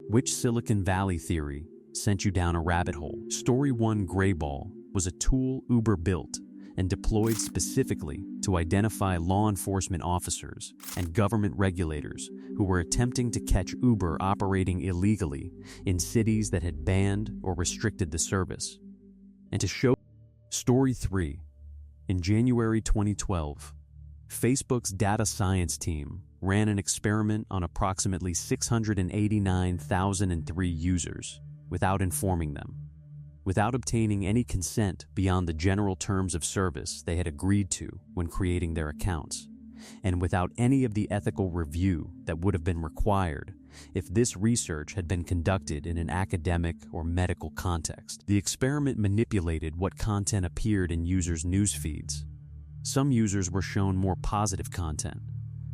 Which Silicon Valley theory sent you down a rabbit hole? Story 1: Grayball was a tool Uber built and deployed specifically to identify law enforcement officers and government regulators who were attempting to catch Uber operating illegally in cities that had banned or restricted the service. And to show Story 3: in January 2012, Facebook's data science team ran an experiment on approximately 689,003 users without informing them, without obtaining any consent beyond the general terms of service they had agreed to when creating their accounts, and without any of the ethical review that would have been required if this research had been conducted in an academic or medical context. The experiment manipulated what content appeared in users' news feeds. Some users were shown more positive content,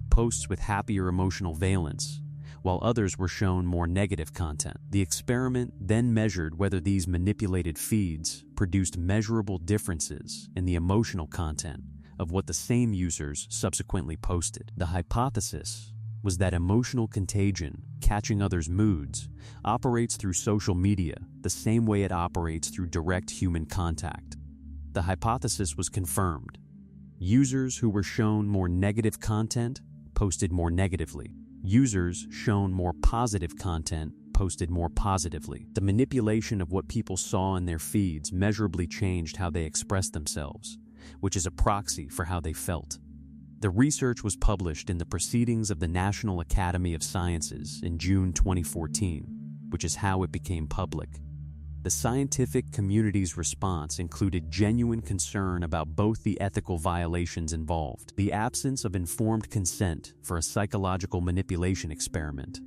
posts with happier emotional valence, while others were shown more negative content. The experiment then measured whether these manipulated feeds produced measurable differences in the emotional content of what the same users subsequently posted. The hypothesis was that emotional contagion, catching others' moods, operates through social media the same way it operates through direct human contact. The hypothesis was confirmed. Users who were shown more negative content posted more negatively. Users shown more positive content posted more positively. The manipulation of what people saw in their feeds measurably changed how they expressed themselves, which is a proxy for how they felt. The research was published in the Proceedings of the National Academy of Sciences in June 2014, which is how it became public. The scientific community's response included genuine concern about both the ethical violations involved, the absence of informed consent for a psychological manipulation experiment,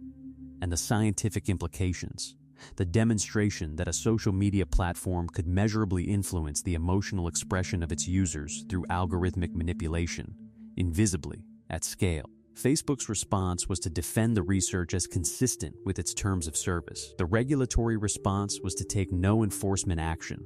and the scientific implications, the demonstration that a social media platform could measurably influence the emotional expression of its users through algorithmic manipulation, invisibly, at scale. Facebook's response was to defend the research as consistent with its terms of service. The regulatory response was to take no enforcement action.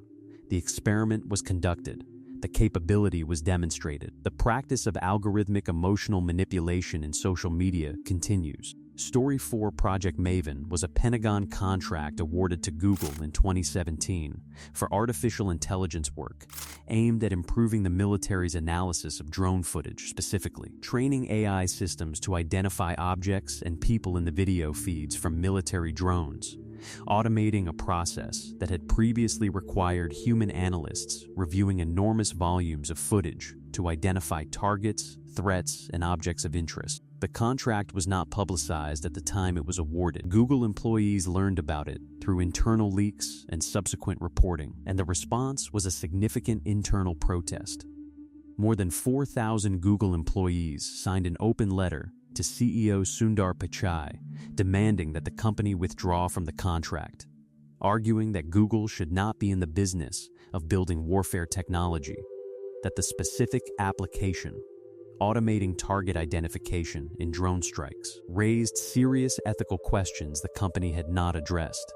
The experiment was conducted. The capability was demonstrated. The practice of algorithmic emotional manipulation in social media continues. Story 4: Project Maven was a Pentagon contract awarded to Google in 2017 for artificial intelligence work aimed at improving the military's analysis of drone footage, specifically training AI systems to identify objects and people in the video feeds from military drones, automating a process that had previously required human analysts reviewing enormous volumes of footage to identify targets, threats, and objects of interest. The contract was not publicized at the time it was awarded. Google employees learned about it through internal leaks and subsequent reporting, and the response was a significant internal protest. More than 4,000 Google employees signed an open letter to CEO Sundar Pichai demanding that the company withdraw from the contract, arguing that Google should not be in the business of building warfare technology, that the specific application, automating target identification in drone strikes, raised serious ethical questions the company had not addressed,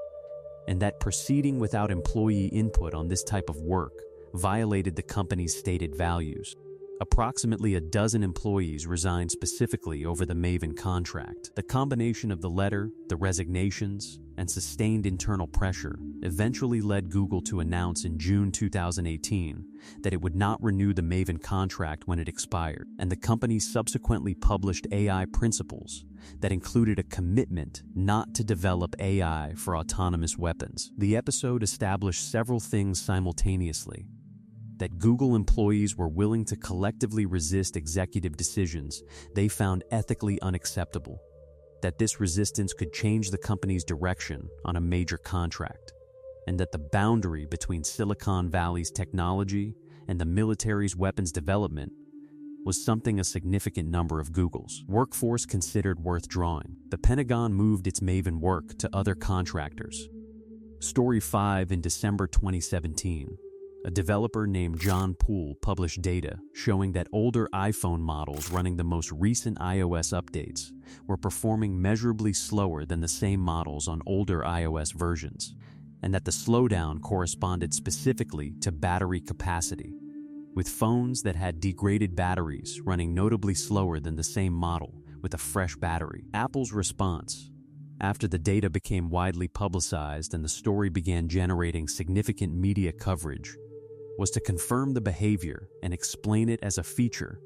and that proceeding without employee input on this type of work violated the company's stated values. Approximately a dozen employees resigned specifically over the Maven contract. The combination of the letter, the resignations, and sustained internal pressure eventually led Google to announce in June 2018 that it would not renew the Maven contract when it expired, and the company subsequently published AI principles that included a commitment not to develop AI for autonomous weapons. The episode established several things simultaneously: that Google employees were willing to collectively resist executive decisions they found ethically unacceptable, that this resistance could change the company's direction on a major contract, and that the boundary between Silicon Valley's technology and the military's weapons development was something a significant number of Google's workforce considered worth drawing. The Pentagon moved its Maven work to other contractors. Story 5: In December 2017, a developer named John Poole published data showing that older iPhone models running the most recent iOS updates were performing measurably slower than the same models on older iOS versions, and that the slowdown corresponded specifically to battery capacity, with phones that had degraded batteries running notably slower than the same model with a fresh battery. Apple's response After the data became widely publicized and the story began generating significant media coverage, was to confirm the behavior and explain it as a feature.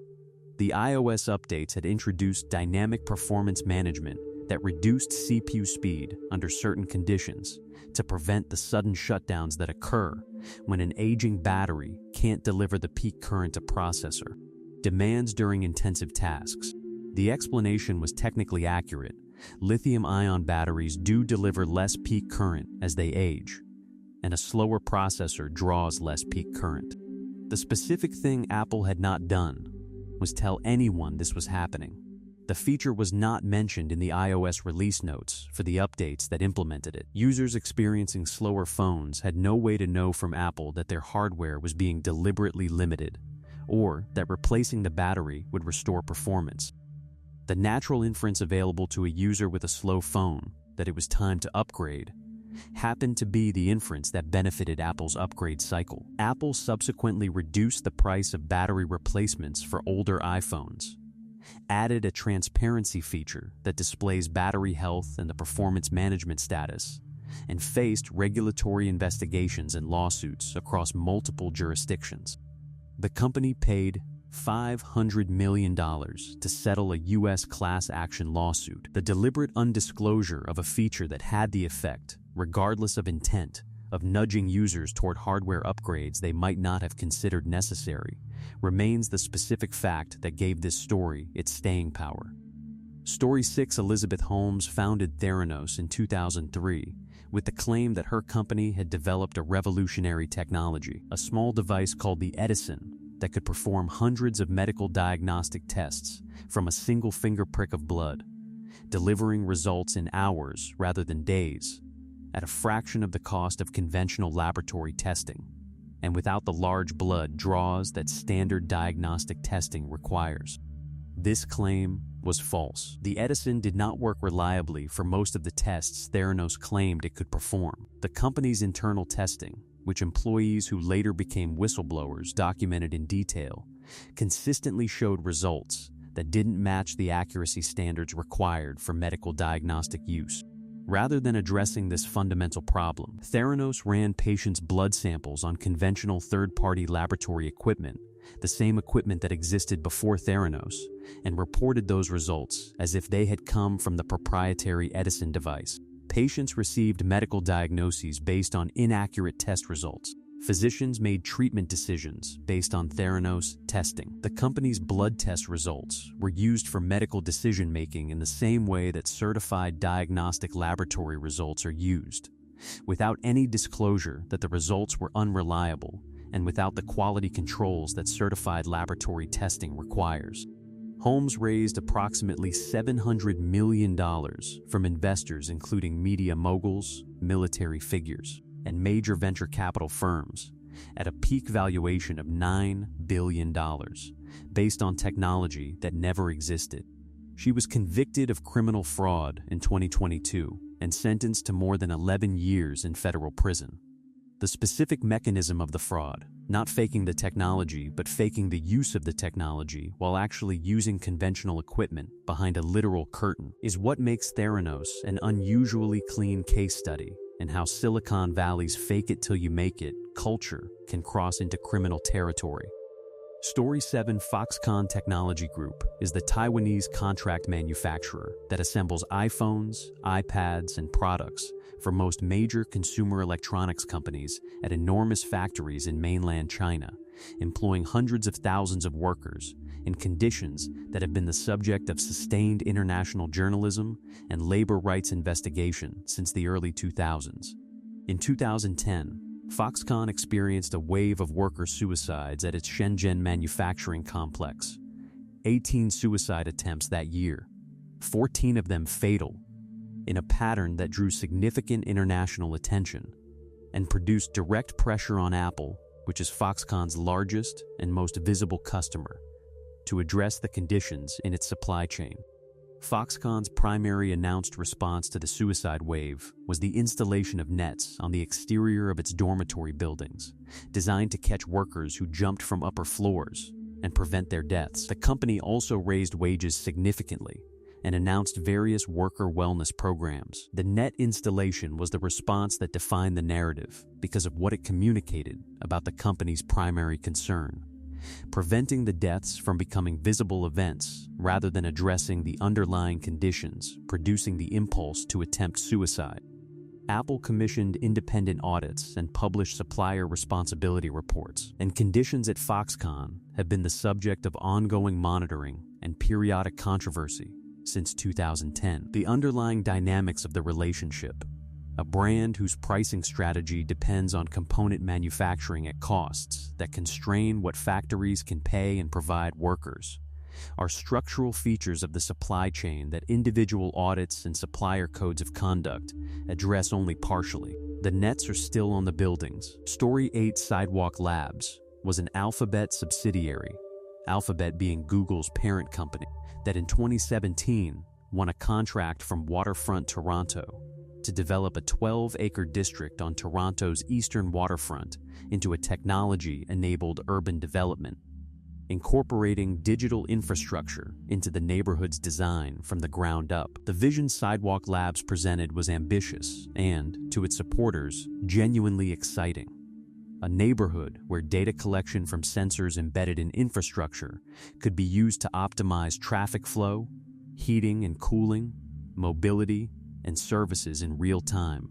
The iOS updates had introduced dynamic performance management that reduced CPU speed under certain conditions to prevent the sudden shutdowns that occur when an aging battery can't deliver the peak current a processor demands during intensive tasks. The explanation was technically accurate. Lithium-ion batteries do deliver less peak current as they age, and a slower processor draws less peak current. The specific thing Apple had not done was tell anyone this was happening. The feature was not mentioned in the iOS release notes for the updates that implemented it. Users experiencing slower phones had no way to know from Apple that their hardware was being deliberately limited, or that replacing the battery would restore performance. The natural inference available to a user with a slow phone, that it was time to upgrade, happened to be the inference that benefited Apple's upgrade cycle. Apple subsequently reduced the price of battery replacements for older iPhones, added a transparency feature that displays battery health and the performance management status, and faced regulatory investigations and lawsuits across multiple jurisdictions. The company paid $500 million to settle a U.S. class action lawsuit. The deliberate undisclosure of a feature that had the effect, regardless of intent, of nudging users toward hardware upgrades they might not have considered necessary, remains the specific fact that gave this story its staying power. Story 6: Elizabeth Holmes founded Theranos in 2003 with the claim that her company had developed a revolutionary technology, a small device called the Edison, that could perform hundreds of medical diagnostic tests from a single finger prick of blood, delivering results in hours rather than days, at a fraction of the cost of conventional laboratory testing, and without the large blood draws that standard diagnostic testing requires. This claim was false. The Edison did not work reliably for most of the tests Theranos claimed it could perform. The company's internal testing, which employees who later became whistleblowers documented in detail, consistently showed results that didn't match the accuracy standards required for medical diagnostic use. Rather than addressing this fundamental problem, Theranos ran patients' blood samples on conventional third-party laboratory equipment, the same equipment that existed before Theranos, and reported those results as if they had come from the proprietary Edison device. Patients received medical diagnoses based on inaccurate test results. Physicians made treatment decisions based on Theranos testing. The company's blood test results were used for medical decision-making in the same way that certified diagnostic laboratory results are used, without any disclosure that the results were unreliable and without the quality controls that certified laboratory testing requires. Holmes raised approximately $700 million from investors including media moguls, military figures, and major venture capital firms at a peak valuation of $9 billion, based on technology that never existed. She was convicted of criminal fraud in 2022 and sentenced to more than 11 years in federal prison. The specific mechanism of the fraud, not faking the technology but faking the use of the technology while actually using conventional equipment behind a literal curtain, is what makes Theranos an unusually clean case study in how Silicon Valley's fake-it-till-you-make-it culture can cross into criminal territory. Story 7: Foxconn Technology Group is the Taiwanese contract manufacturer that assembles iPhones, iPads, and products for most major consumer electronics companies at enormous factories in mainland China, employing hundreds of thousands of workers in conditions that have been the subject of sustained international journalism and labor rights investigation since the early 2000s. In 2010, Foxconn experienced a wave of worker suicides at its Shenzhen manufacturing complex. 18 suicide attempts that year, 14 of them fatal, in a pattern that drew significant international attention and produced direct pressure on Apple, which is Foxconn's largest and most visible customer, to address the conditions in its supply chain. Foxconn's primary announced response to the suicide wave was the installation of nets on the exterior of its dormitory buildings, designed to catch workers who jumped from upper floors and prevent their deaths. The company also raised wages significantly, and announced various worker wellness programs. The net installation was the response that defined the narrative because of what it communicated about the company's primary concern: preventing the deaths from becoming visible events rather than addressing the underlying conditions producing the impulse to attempt suicide. Apple commissioned independent audits and published supplier responsibility reports, and conditions at Foxconn have been the subject of ongoing monitoring and periodic controversy since 2010. The underlying dynamics of the relationship, a brand whose pricing strategy depends on component manufacturing at costs that constrain what factories can pay and provide workers, are structural features of the supply chain that individual audits and supplier codes of conduct address only partially. The nets are still on the buildings. Story 8 Sidewalk Labs was an Alphabet subsidiary, Alphabet being Google's parent company, that in 2017 won a contract from Waterfront Toronto to develop a 12-acre district on Toronto's eastern waterfront into a technology-enabled urban development, incorporating digital infrastructure into the neighborhood's design from the ground up. The vision Sidewalk Labs presented was ambitious and, to its supporters, genuinely exciting. A neighborhood where data collection from sensors embedded in infrastructure could be used to optimize traffic flow, heating and cooling, mobility, and services in real time,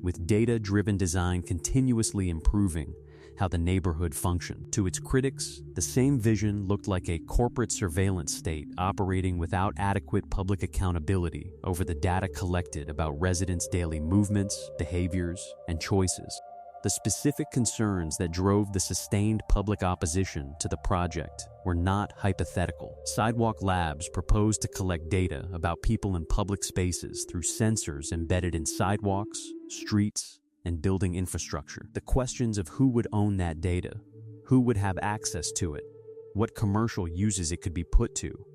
with data-driven design continuously improving how the neighborhood functioned. To its critics, the same vision looked like a corporate surveillance state operating without adequate public accountability over the data collected about residents' daily movements, behaviors, and choices. The specific concerns that drove the sustained public opposition to the project were not hypothetical. Sidewalk Labs proposed to collect data about people in public spaces through sensors embedded in sidewalks, streets, and building infrastructure. The questions of who would own that data, who would have access to it, what commercial uses it could be put to,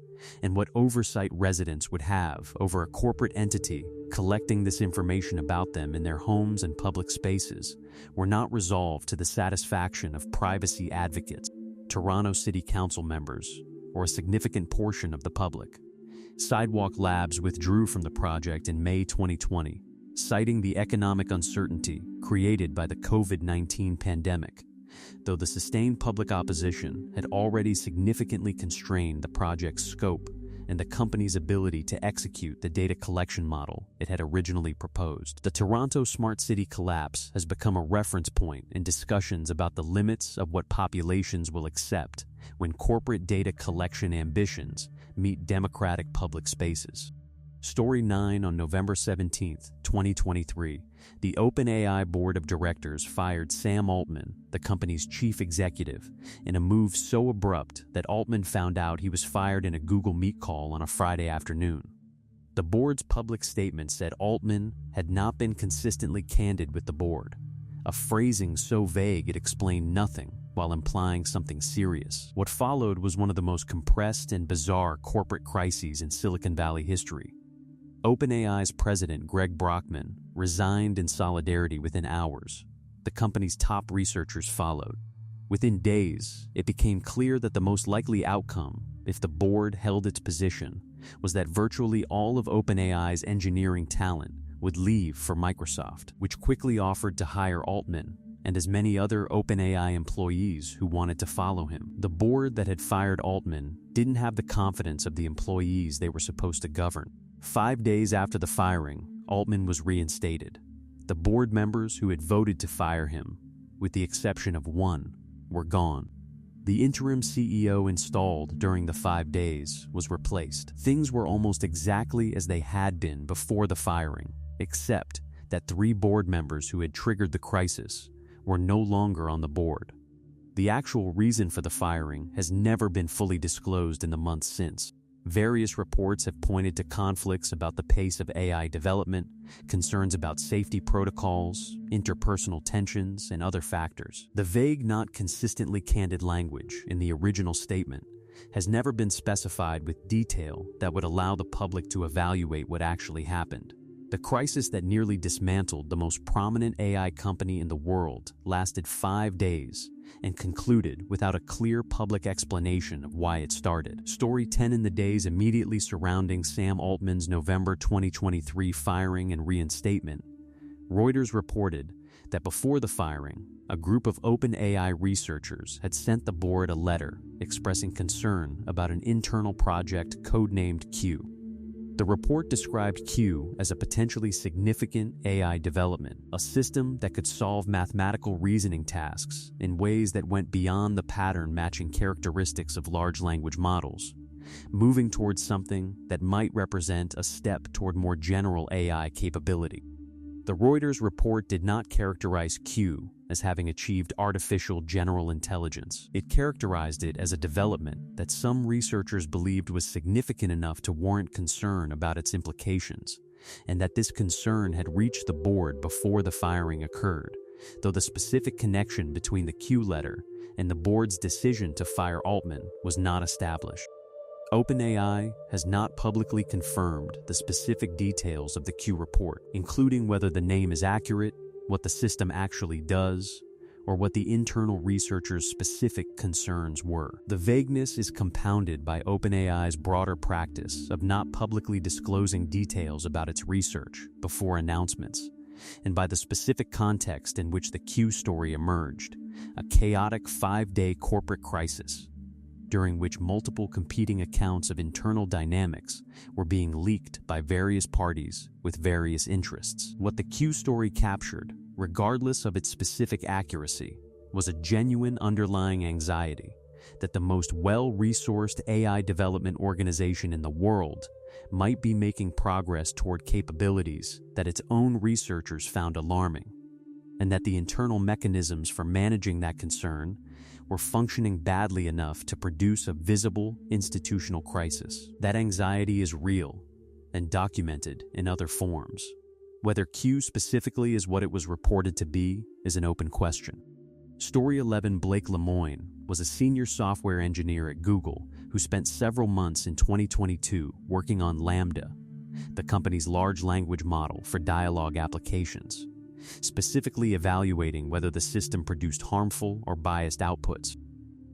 and what oversight residents would have over a corporate entity collecting this information about them in their homes and public spaces were not resolved to the satisfaction of privacy advocates, Toronto City Council members, or a significant portion of the public. Sidewalk Labs withdrew from the project in May 2020, citing the economic uncertainty created by the COVID-19 pandemic, though the sustained public opposition had already significantly constrained the project's scope and the company's ability to execute the data collection model it had originally proposed. The Toronto Smart City collapse has become a reference point in discussions about the limits of what populations will accept when corporate data collection ambitions meet democratic public spaces. Story 9 on November 17, 2023, the OpenAI board of directors fired Sam Altman, the company's chief executive, in a move so abrupt that Altman found out he was fired in a Google Meet call on a Friday afternoon. The board's public statement said Altman had not been consistently candid with the board, a phrasing so vague it explained nothing while implying something serious. What followed was one of the most compressed and bizarre corporate crises in Silicon Valley history. OpenAI's president, Greg Brockman, resigned in solidarity within hours. The company's top researchers followed. Within days, it became clear that the most likely outcome, if the board held its position, was that virtually all of OpenAI's engineering talent would leave for Microsoft, which quickly offered to hire Altman and as many other OpenAI employees who wanted to follow him. The board that had fired Altman didn't have the confidence of the employees they were supposed to govern. 5 days after the firing, Altman was reinstated. The board members who had voted to fire him, with the exception of one, were gone. The interim CEO installed during the 5 days was replaced. Things were almost exactly as they had been before the firing, except that 3 board members who had triggered the crisis were no longer on the board. The actual reason for the firing has never been fully disclosed in the months since. Various reports have pointed to conflicts about the pace of AI development, concerns about safety protocols, interpersonal tensions, and other factors. The vague, not consistently candid language in the original statement has never been specified with detail that would allow the public to evaluate what actually happened. The crisis that nearly dismantled the most prominent AI company in the world lasted 5 days and concluded without a clear public explanation of why it started. Story 10. In the days immediately surrounding Sam Altman's November 2023 firing and reinstatement, Reuters reported that before the firing, a group of OpenAI researchers had sent the board a letter expressing concern about an internal project codenamed Q. The report described Q as a potentially significant AI development, a system that could solve mathematical reasoning tasks in ways that went beyond the pattern-matching characteristics of large language models, moving towards something that might represent a step toward more general AI capability. The Reuters report did not characterize Q as having achieved artificial general intelligence. It characterized it as a development that some researchers believed was significant enough to warrant concern about its implications, and that this concern had reached the board before the firing occurred, though the specific connection between the Q letter and the board's decision to fire Altman was not established. OpenAI has not publicly confirmed the specific details of the Q report, including whether the name is accurate, what the system actually does, or what the internal researchers' specific concerns were. The vagueness is compounded by OpenAI's broader practice of not publicly disclosing details about its research before announcements, and by the specific context in which the Q story emerged, a chaotic 5-day corporate crisis during which multiple competing accounts of internal dynamics were being leaked by various parties with various interests. What the Q story captured, regardless of its specific accuracy, was a genuine underlying anxiety that the most well-resourced AI development organization in the world might be making progress toward capabilities that its own researchers found alarming, and that the internal mechanisms for managing that concern were functioning badly enough to produce a visible institutional crisis. That anxiety is real and documented in other forms. Whether Q specifically is what it was reported to be is an open question. Story 11. Blake Lemoine was a senior software engineer at Google who spent several months in 2022 working on Lambda, the company's large language model for dialogue applications, specifically evaluating whether the system produced harmful or biased outputs.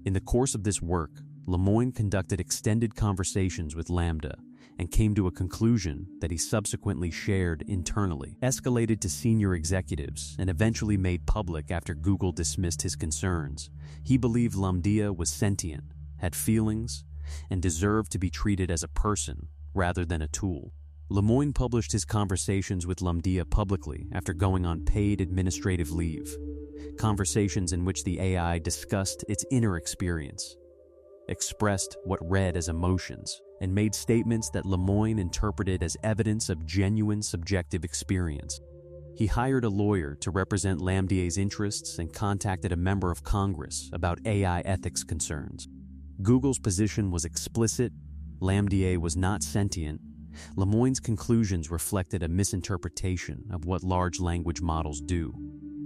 In the course of this work, Lemoine conducted extended conversations with Lambda and came to a conclusion that he subsequently shared internally, escalated to senior executives, and eventually made public after Google dismissed his concerns. He believed Lambda was sentient, had feelings, and deserved to be treated as a person rather than a tool. Lemoine published his conversations with Lambda publicly after going on paid administrative leave, conversations in which the AI discussed its inner experience, expressed what read as emotions, and made statements that Lemoine interpreted as evidence of genuine subjective experience. He hired a lawyer to represent Lambda's interests and contacted a member of Congress about AI ethics concerns. Google's position was explicit. Lambda was not sentient. Lemoine's conclusions reflected a misinterpretation of what large language models do,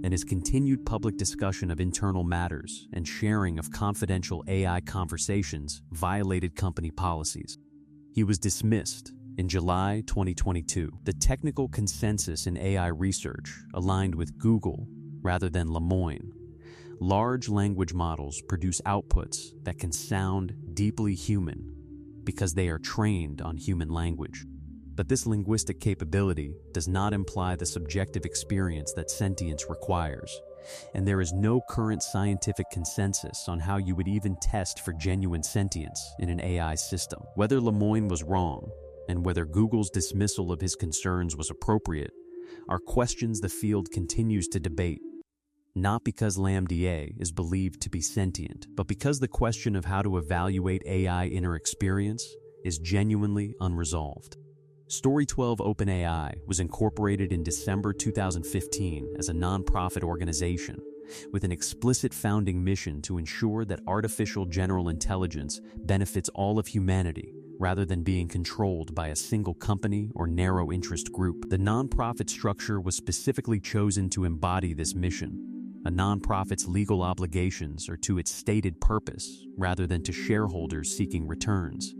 and his continued public discussion of internal matters and sharing of confidential AI conversations violated company policies. He was dismissed in July 2022. The technical consensus in AI research aligned with Google rather than Lemoine. Large language models produce outputs that can sound deeply human because they are trained on human language. But this linguistic capability does not imply the subjective experience that sentience requires, and there is no current scientific consensus on how you would even test for genuine sentience in an AI system. Whether Lemoine was wrong, and whether Google's dismissal of his concerns was appropriate, are questions the field continues to debate. Not because Lambda is believed to be sentient, but because the question of how to evaluate AI inner experience is genuinely unresolved. Story 12. OpenAI was incorporated in December 2015 as a nonprofit organization with an explicit founding mission to ensure that artificial general intelligence benefits all of humanity rather than being controlled by a single company or narrow interest group. The nonprofit structure was specifically chosen to embody this mission. A nonprofit's legal obligations are to its stated purpose rather than to shareholders seeking returns,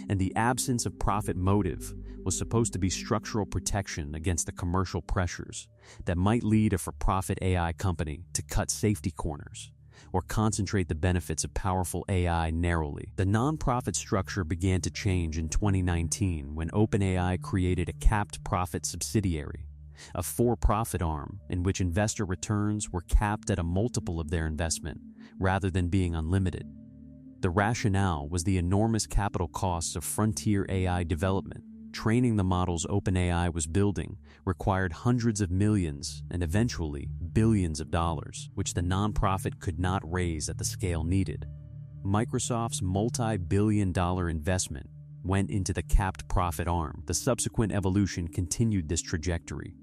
and the absence of profit motive was supposed to be structural protection against the commercial pressures that might lead a for-profit AI company to cut safety corners or concentrate the benefits of powerful AI narrowly. The nonprofit structure began to change in 2019 when OpenAI created a capped profit subsidiary, a for-profit arm in which investor returns were capped at a multiple of their investment rather than being unlimited. The rationale was the enormous capital costs of frontier AI development. Training the models OpenAI was building required hundreds of millions and eventually billions of dollars, which the nonprofit could not raise at the scale needed. Microsoft's multi-billion-dollar investment went into the capped profit arm. The subsequent evolution continued this trajectory,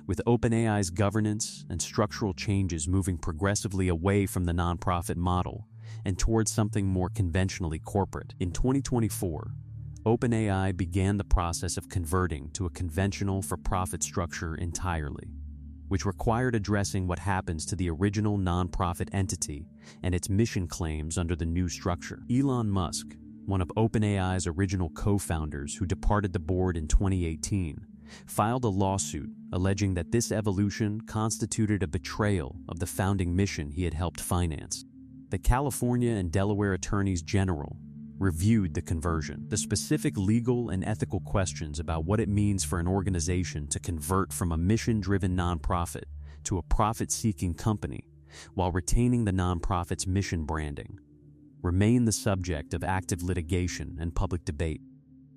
with OpenAI's governance and structural changes moving progressively away from the nonprofit model and towards something more conventionally corporate. In 2024, OpenAI began the process of converting to a conventional for-profit structure entirely, which required addressing what happens to the original nonprofit entity and its mission claims under the new structure. Elon Musk, one of OpenAI's original co-founders who departed the board in 2018, filed a lawsuit alleging that this evolution constituted a betrayal of the founding mission he had helped finance. The California and Delaware attorneys general reviewed the conversion. The specific legal and ethical questions about what it means for an organization to convert from a mission-driven nonprofit to a profit-seeking company while retaining the nonprofit's mission branding remain the subject of active litigation and public debate.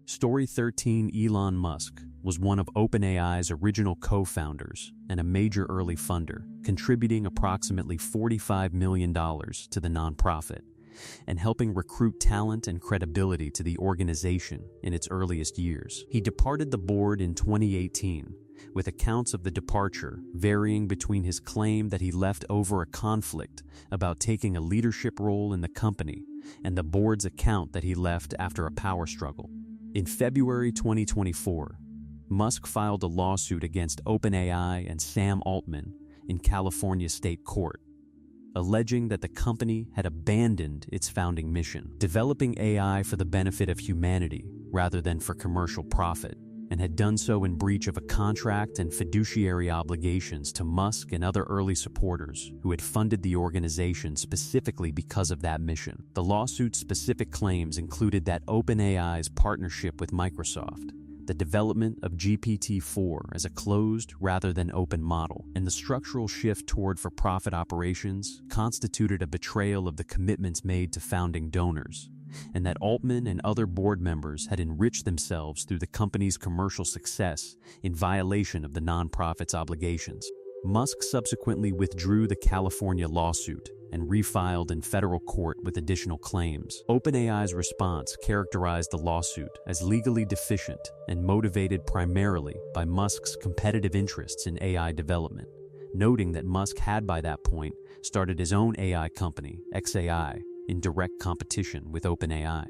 Story 13 Elon Musk was one of OpenAI's original co-founders and a major early funder, contributing approximately $45 million to the nonprofit and helping recruit talent and credibility to the organization in its earliest years. He departed the board in 2018, with accounts of the departure varying between his claim that he left over a conflict about taking a leadership role in the company and the board's account that he left after a power struggle. In February 2024, Musk filed a lawsuit against OpenAI and Sam Altman in California State Court, alleging that the company had abandoned its founding mission, developing AI for the benefit of humanity rather than for commercial profit, and had done so in breach of a contract and fiduciary obligations to Musk and other early supporters who had funded the organization specifically because of that mission. The lawsuit's specific claims included that OpenAI's partnership with Microsoft, the development of GPT-4 as a closed rather than open model, and the structural shift toward for-profit operations constituted a betrayal of the commitments made to founding donors, and that Altman and other board members had enriched themselves through the company's commercial success in violation of the nonprofit's obligations. Musk subsequently withdrew the California lawsuit and refiled in federal court with additional claims. OpenAI's response characterized the lawsuit as legally deficient and motivated primarily by Musk's competitive interests in AI development, noting that Musk had by that point started his own AI company, xAI, in direct competition with OpenAI.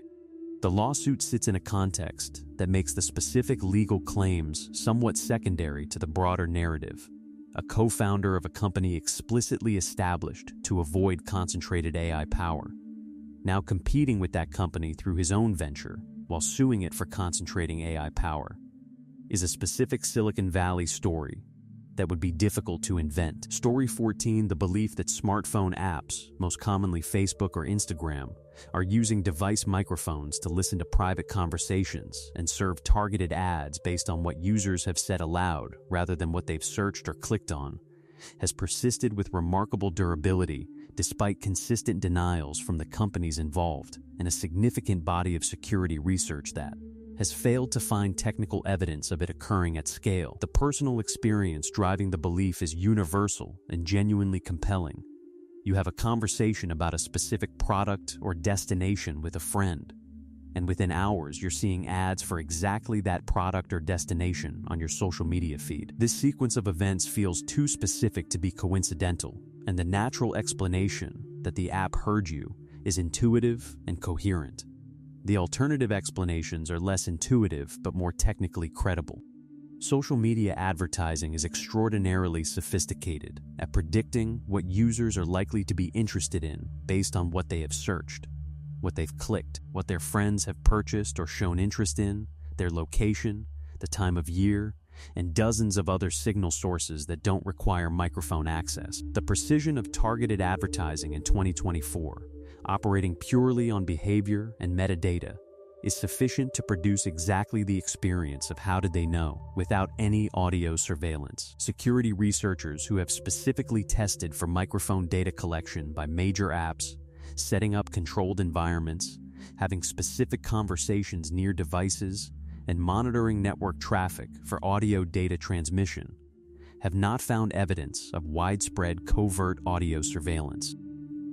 The lawsuit sits in a context that makes the specific legal claims somewhat secondary to the broader narrative. A co-founder of a company explicitly established to avoid concentrated AI power, now competing with that company through his own venture while suing it for concentrating AI power, is a specific Silicon Valley story that would be difficult to invent. Story 14, the belief that smartphone apps, most commonly Facebook or Instagram, are using device microphones to listen to private conversations and serve targeted ads based on what users have said aloud rather than what they've searched or clicked on, has persisted with remarkable durability despite consistent denials from the companies involved and a significant body of security research that has failed to find technical evidence of it occurring at scale. The personal experience driving the belief is universal and genuinely compelling. You have a conversation about a specific product or destination with a friend, and within hours you're seeing ads for exactly that product or destination on your social media feed. This sequence of events feels too specific to be coincidental, and the natural explanation that the app heard you is intuitive and coherent. The alternative explanations are less intuitive but more technically credible. Social media advertising is extraordinarily sophisticated at predicting what users are likely to be interested in based on what they have searched, what they've clicked, what their friends have purchased or shown interest in, their location, the time of year, and dozens of other signal sources that don't require microphone access. The precision of targeted advertising in 2024, operating purely on behavior and metadata, is sufficient to produce exactly the experience of how did they know without any audio surveillance. Security researchers who have specifically tested for microphone data collection by major apps, setting up controlled environments, having specific conversations near devices, and monitoring network traffic for audio data transmission, have not found evidence of widespread covert audio surveillance.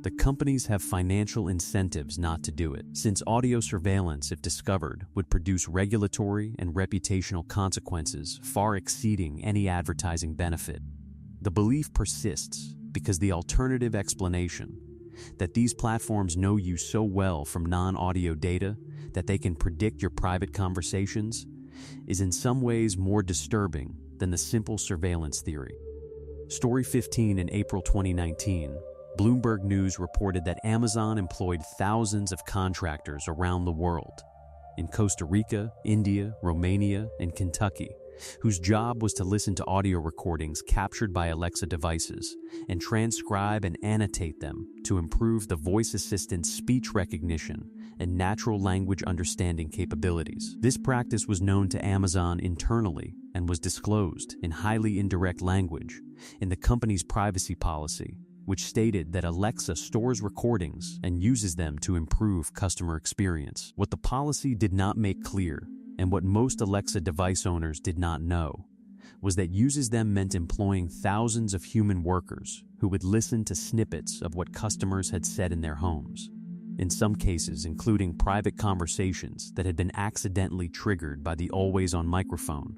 The companies have financial incentives not to do it, since audio surveillance, if discovered, would produce regulatory and reputational consequences far exceeding any advertising benefit. The belief persists because the alternative explanation, that these platforms know you so well from non-audio data that they can predict your private conversations, is in some ways more disturbing than the simple surveillance theory. Story 15 in April 2019, Bloomberg News reported that Amazon employed thousands of contractors around the world, in Costa Rica, India, Romania, and Kentucky, whose job was to listen to audio recordings captured by Alexa devices and transcribe and annotate them to improve the voice assistant's speech recognition and natural language understanding capabilities. This practice was known to Amazon internally and was disclosed in highly indirect language in the company's privacy policy, which stated that Alexa stores recordings and uses them to improve customer experience. What the policy did not make clear, and what most Alexa device owners did not know, was that uses them meant employing thousands of human workers who would listen to snippets of what customers had said in their homes, in some cases including private conversations that had been accidentally triggered by the always-on microphone,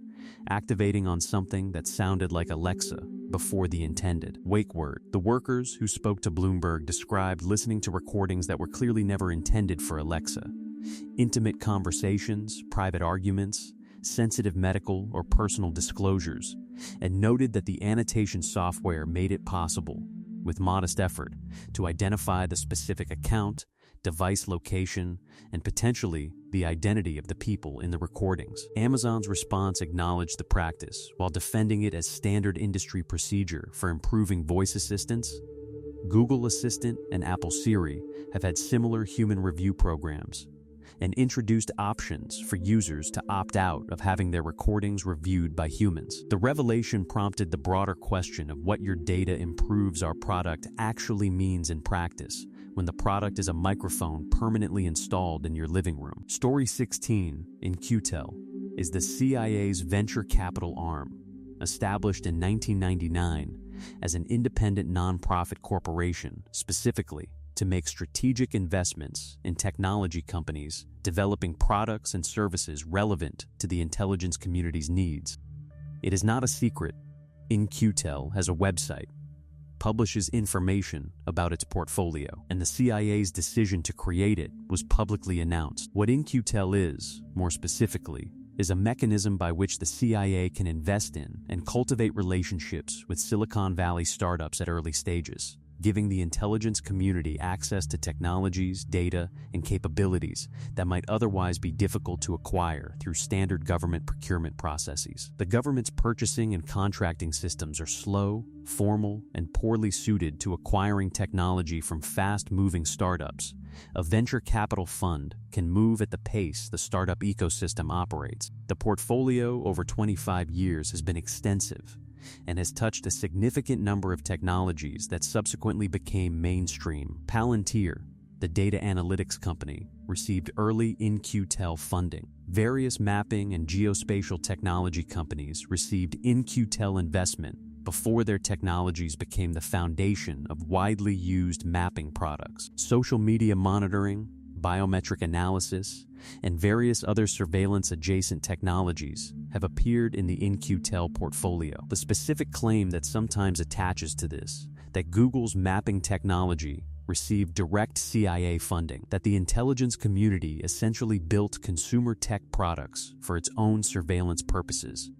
activating on something that sounded like Alexa before the intended wake word. The workers who spoke to Bloomberg described listening to recordings that were clearly never intended for Alexa, intimate conversations, private arguments, sensitive medical or personal disclosures, and noted that the annotation software made it possible, with modest effort, to identify the specific account, device location, and potentially the identity of the people in the recordings. Amazon's response acknowledged the practice while defending it as standard industry procedure for improving voice assistance. Google Assistant and Apple Siri have had similar human review programs and introduced options for users to opt out of having their recordings reviewed by humans. The revelation prompted the broader question of what your data improves our product actually means in practice when the product is a microphone permanently installed in your living room. Story 16 in QTEL is the CIA's venture capital arm, established in 1999 as an independent nonprofit corporation specifically to make strategic investments in technology companies developing products and services relevant to the intelligence community's needs. It is not a secret, In-Q-Tel has a website, publishes information about its portfolio, and the CIA's decision to create it was publicly announced. What In-Q-Tel is, more specifically, is a mechanism by which the CIA can invest in and cultivate relationships with Silicon Valley startups at early stages, giving the intelligence community access to technologies, data, and capabilities that might otherwise be difficult to acquire through standard government procurement processes. The government's purchasing and contracting systems are slow, formal, and poorly suited to acquiring technology from fast-moving startups. A venture capital fund can move at the pace the startup ecosystem operates. The portfolio over 25 years has been extensive and has touched a significant number of technologies that subsequently became mainstream. Palantir, the data analytics company, received early In-Q-Tel funding. Various mapping and geospatial technology companies received In-Q-Tel investment before their technologies became the foundation of widely used mapping products. Social media monitoring, biometric analysis, and various other surveillance-adjacent technologies have appeared in the In-Q-Tel portfolio. The specific claim that sometimes attaches to this, that Google's mapping technology received direct CIA funding, that the intelligence community essentially built consumer tech products for its own surveillance purposes,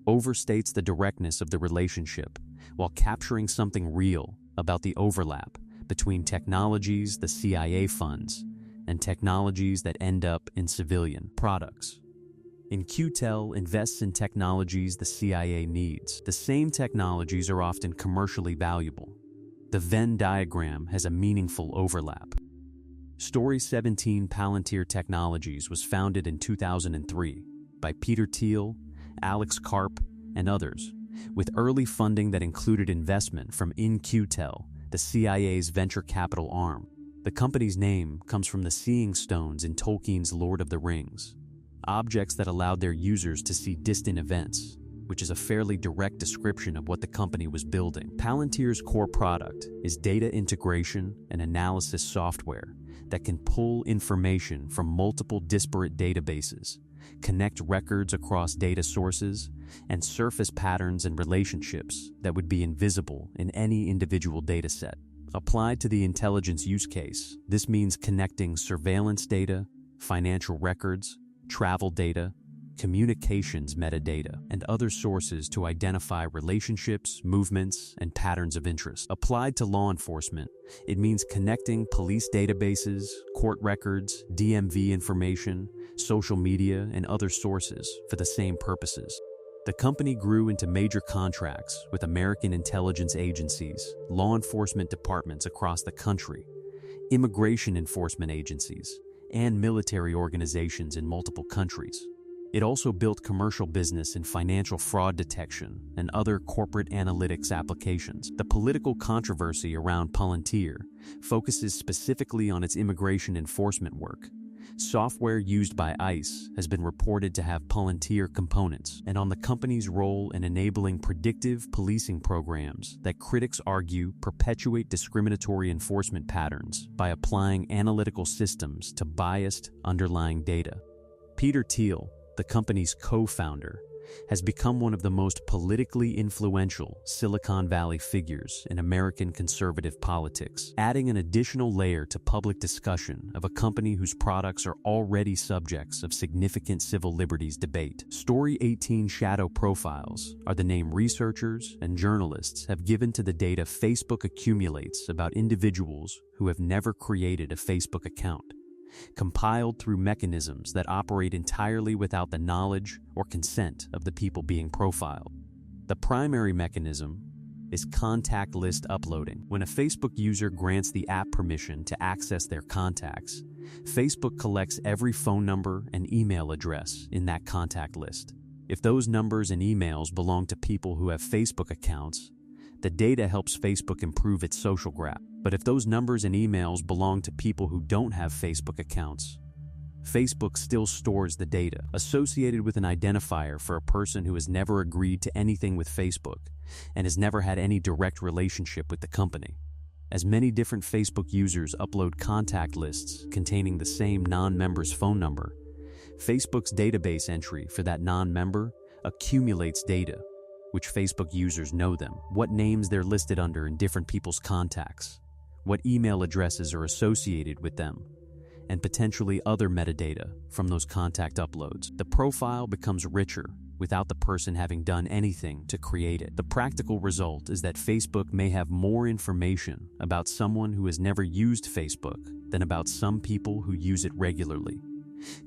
overstates the directness of the relationship while capturing something real about the overlap between technologies the CIA funds and technologies that end up in civilian products. In-Q-Tel invests in technologies the CIA needs. The same technologies are often commercially valuable. The Venn diagram has a meaningful overlap. Story 17 Palantir Technologies was founded in 2003 by Peter Thiel, Alex Karp, and others, with early funding that included investment from In-Q-Tel, the CIA's venture capital arm. The company's name comes from the seeing stones in Tolkien's Lord of the Rings, objects that allowed their users to see distant events, which is a fairly direct description of what the company was building. Palantir's core product is data integration and analysis software that can pull information from multiple disparate databases, connect records across data sources, and surface patterns and relationships that would be invisible in any individual dataset. Applied to the intelligence use case, this means connecting surveillance data, financial records, travel data, communications metadata, and other sources to identify relationships, movements, and patterns of interest. Applied to law enforcement, it means connecting police databases, court records, DMV information, social media, and other sources for the same purposes. The company grew into major contracts with American intelligence agencies, law enforcement departments across the country, immigration enforcement agencies, and military organizations in multiple countries. It also built commercial business in financial fraud detection and other corporate analytics applications. The political controversy around Palantir focuses specifically on its immigration enforcement work. Software used by ICE has been reported to have Palantir components, and on the company's role in enabling predictive policing programs that critics argue perpetuate discriminatory enforcement patterns by applying analytical systems to biased underlying data. Peter Thiel, the company's co-founder, has become one of the most politically influential Silicon Valley figures in American conservative politics, adding an additional layer to public discussion of a company whose products are already subjects of significant civil liberties debate. Story 18 Shadow profiles are the name researchers and journalists have given to the data Facebook accumulates about individuals who have never created a Facebook account, compiled through mechanisms that operate entirely without the knowledge or consent of the people being profiled. The primary mechanism is contact list uploading. When a Facebook user grants the app permission to access their contacts, Facebook collects every phone number and email address in that contact list. If those numbers and emails belong to people who have Facebook accounts, the data helps Facebook improve its social graph. But if those numbers and emails belong to people who don't have Facebook accounts, Facebook still stores the data associated with an identifier for a person who has never agreed to anything with Facebook and has never had any direct relationship with the company. As many different Facebook users upload contact lists containing the same non-member's phone number, Facebook's database entry for that non-member accumulates data, which Facebook users know them, what names they're listed under in different people's contacts, what email addresses are associated with them, and potentially other metadata from those contact uploads. The profile becomes richer without the person having done anything to create it. The practical result is that Facebook may have more information about someone who has never used Facebook than about some people who use it regularly,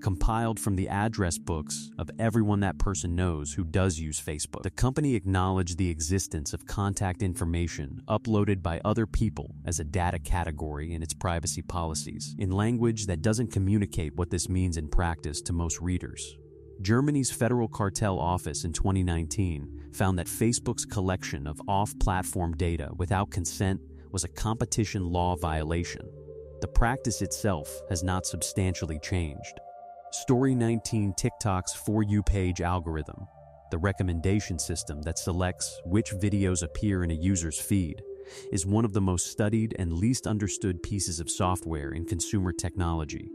compiled from the address books of everyone that person knows who does use Facebook. The company acknowledged the existence of contact information uploaded by other people as a data category in its privacy policies, in language that doesn't communicate what this means in practice to most readers. Germany's Federal Cartel Office in 2019 found that Facebook's collection of off-platform data without consent was a competition law violation. The practice itself has not substantially changed. Story 19 TikTok's For You page algorithm, the recommendation system that selects which videos appear in a user's feed, is one of the most studied and least understood pieces of software in consumer technology.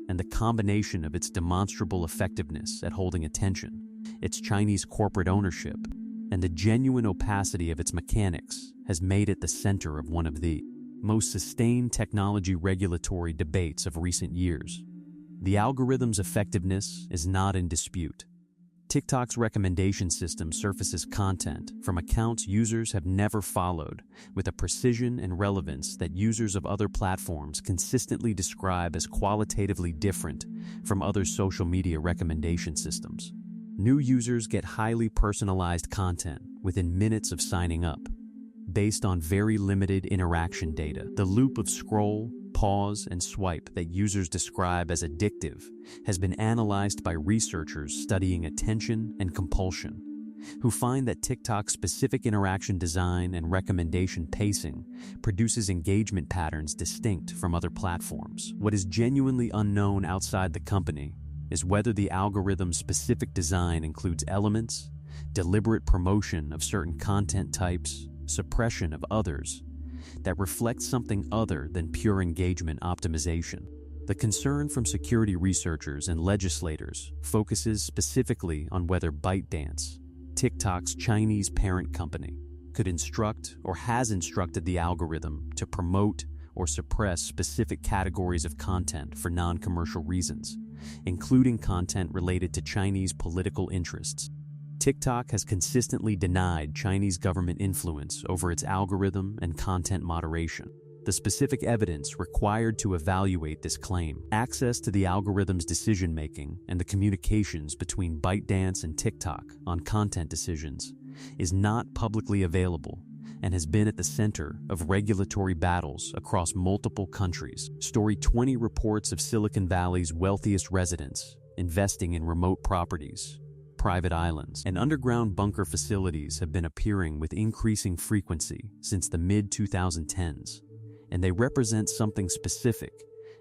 And the combination of its demonstrable effectiveness at holding attention, its Chinese corporate ownership, and the genuine opacity of its mechanics has made it the center of one of the most sustained technology regulatory debates of recent years. The algorithm's effectiveness is not in dispute, TikTok's recommendation system surfaces content from accounts users have never followed with a precision and relevance that users of other platforms consistently describe as qualitatively different from other social media recommendation systems. New users get highly personalized content within minutes of signing up, based on very limited interaction data. The loop of scroll, pause, and swipe that users describe as addictive has been analyzed by researchers studying attention and compulsion, who find that TikTok's specific interaction design and recommendation pacing produces engagement patterns distinct from other platforms. What is genuinely unknown outside the company is whether the algorithm's specific design includes elements, deliberate promotion of certain content types, suppression of others, that reflect something other than pure engagement optimization. The concern from security researchers and legislators focuses specifically on whether ByteDance, TikTok's Chinese parent company, could instruct or has instructed the algorithm to promote or suppress specific categories of content for non-commercial reasons, including content related to Chinese political interests. TikTok has consistently denied Chinese government influence over its algorithm and content moderation. The specific evidence required to evaluate this claim, access to the algorithm's decision-making and the communications between ByteDance and TikTok on content decisions, is not publicly available and has been at the center of regulatory battles across multiple countries. Story 20 reports of Silicon Valley's wealthiest residents investing in remote properties, private islands, and underground bunker facilities have been appearing with increasing frequency since the mid-2010s, and they represent something specific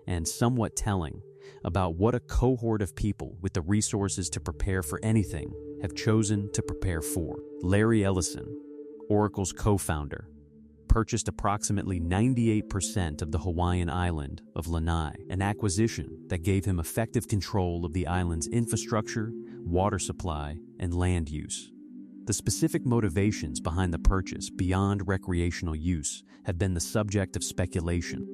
and somewhat telling about what a cohort of people with the resources to prepare for anything have chosen to prepare for. Larry Ellison, Oracle's co-founder, purchased approximately 98% of the Hawaiian island of Lanai, an acquisition that gave him effective control of the island's infrastructure, water supply, and land use. The specific motivations behind the purchase beyond recreational use have been the subject of speculation.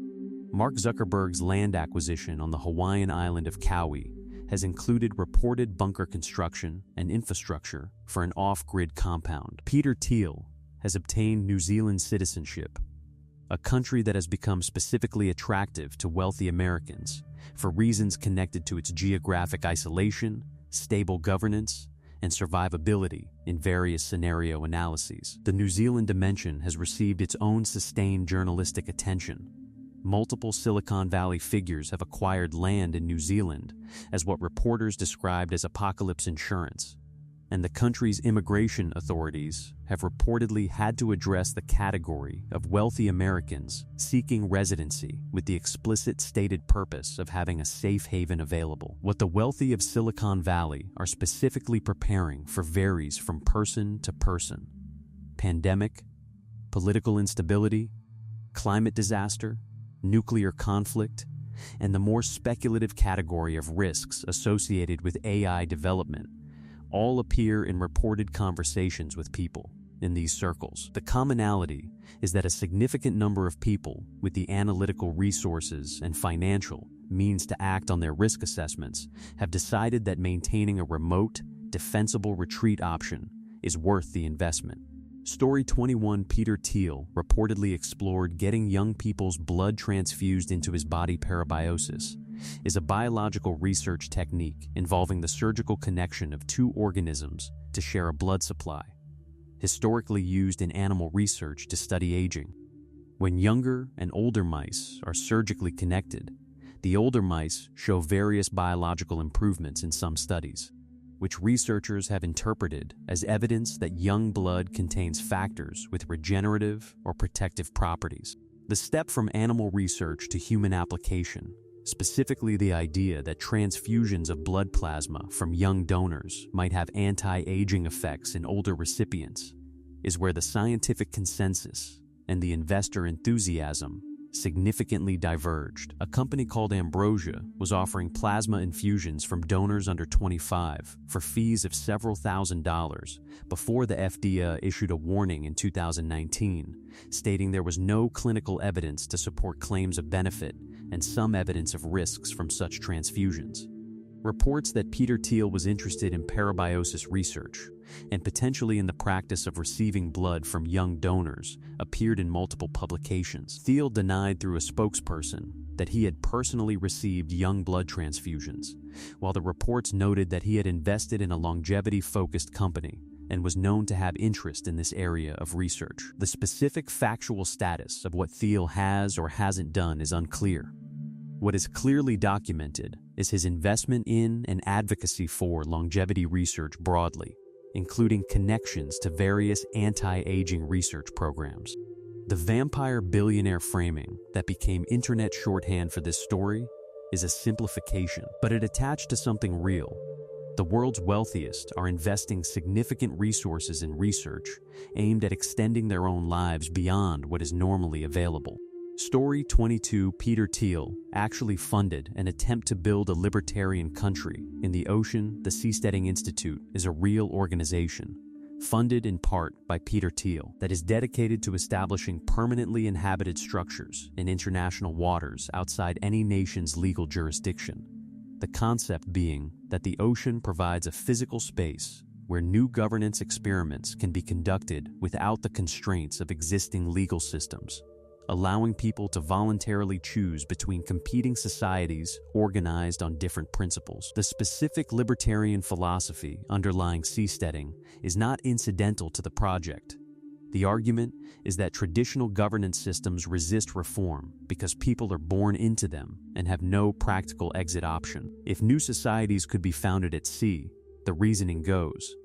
Mark Zuckerberg's land acquisition on the Hawaiian island of Kauai has included reported bunker construction and infrastructure for an off-grid compound. Peter Thiel has obtained New Zealand citizenship, a country that has become specifically attractive to wealthy Americans for reasons connected to its geographic isolation, stable governance, and survivability in various scenario analyses. The New Zealand dimension has received its own sustained journalistic attention. Multiple Silicon Valley figures have acquired land in New Zealand as what reporters described as apocalypse insurance, and the country's immigration authorities have reportedly had to address the category of wealthy Americans seeking residency with the explicit stated purpose of having a safe haven available. What the wealthy of Silicon Valley are specifically preparing for varies from person to person. Pandemic, political instability, climate disaster, nuclear conflict, and the more speculative category of risks associated with AI development all appear in reported conversations with people in these circles. The commonality is that a significant number of people with the analytical resources and financial means to act on their risk assessments have decided that maintaining a remote, defensible retreat option is worth the investment. Story 21 Peter Thiel reportedly explored getting young people's blood transfused into his body. Parabiosis is a biological research technique involving the surgical connection of two organisms to share a blood supply, historically used in animal research to study aging. When younger and older mice are surgically connected, the older mice show various biological improvements in some studies, which researchers have interpreted as evidence that young blood contains factors with regenerative or protective properties. The step from animal research to human application, specifically the idea that transfusions of blood plasma from young donors might have anti-aging effects in older recipients, is where the scientific consensus and the investor enthusiasm significantly diverged. A company called Ambrosia was offering plasma infusions from donors under 25 for fees of several $1,000s before the FDA issued a warning in 2019, stating there was no clinical evidence to support claims of benefit and some evidence of risks from such transfusions. Reports that Peter Thiel was interested in parabiosis research and potentially in the practice of receiving blood from young donors appeared in multiple publications. Thiel denied through a spokesperson that he had personally received young blood transfusions, while the reports noted that he had invested in a longevity-focused company and was known to have interest in this area of research. The specific factual status of what Thiel has or hasn't done is unclear. What is clearly documented is his investment in and advocacy for longevity research broadly, including connections to various anti-aging research programs. The vampire billionaire framing that became internet shorthand for this story is a simplification, but it attached to something real. The world's wealthiest are investing significant resources in research aimed at extending their own lives beyond what is normally available. Story 22 Peter Thiel actually funded an attempt to build a libertarian country in the ocean. The Seasteading Institute is a real organization, funded in part by Peter Thiel, that is dedicated to establishing permanently inhabited structures in international waters outside any nation's legal jurisdiction. The concept being that the ocean provides a physical space where new governance experiments can be conducted without the constraints of existing legal systems, allowing people to voluntarily choose between competing societies organized on different principles. The specific libertarian philosophy underlying seasteading is not incidental to the project. The argument is that traditional governance systems resist reform because people are born into them and have no practical exit option. If new societies could be founded at sea, the reasoning goes,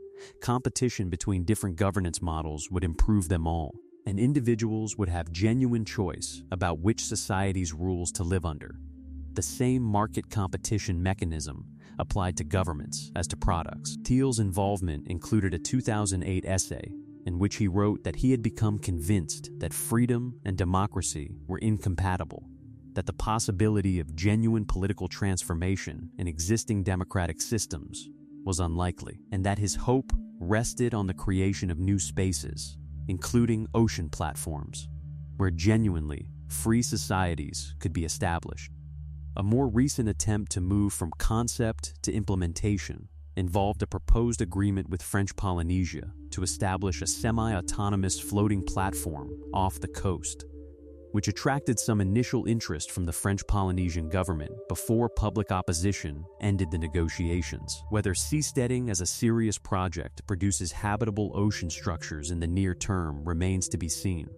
competition between different governance models would improve them all, and individuals would have genuine choice about which society's rules to live under. The same market competition mechanism applied to governments as to products. Thiel's involvement included a 2008 essay in which he wrote that he had become convinced that freedom and democracy were incompatible, that the possibility of genuine political transformation in existing democratic systems was unlikely, and that his hope rested on the creation of new spaces, including ocean platforms, where genuinely free societies could be established. A more recent attempt to move from concept to implementation involved a proposed agreement with French Polynesia to establish a semi-autonomous floating platform off the coast, which attracted some initial interest from the French Polynesian government before public opposition ended the negotiations. Whether seasteading as a serious project produces habitable ocean structures in the near term remains to be seen.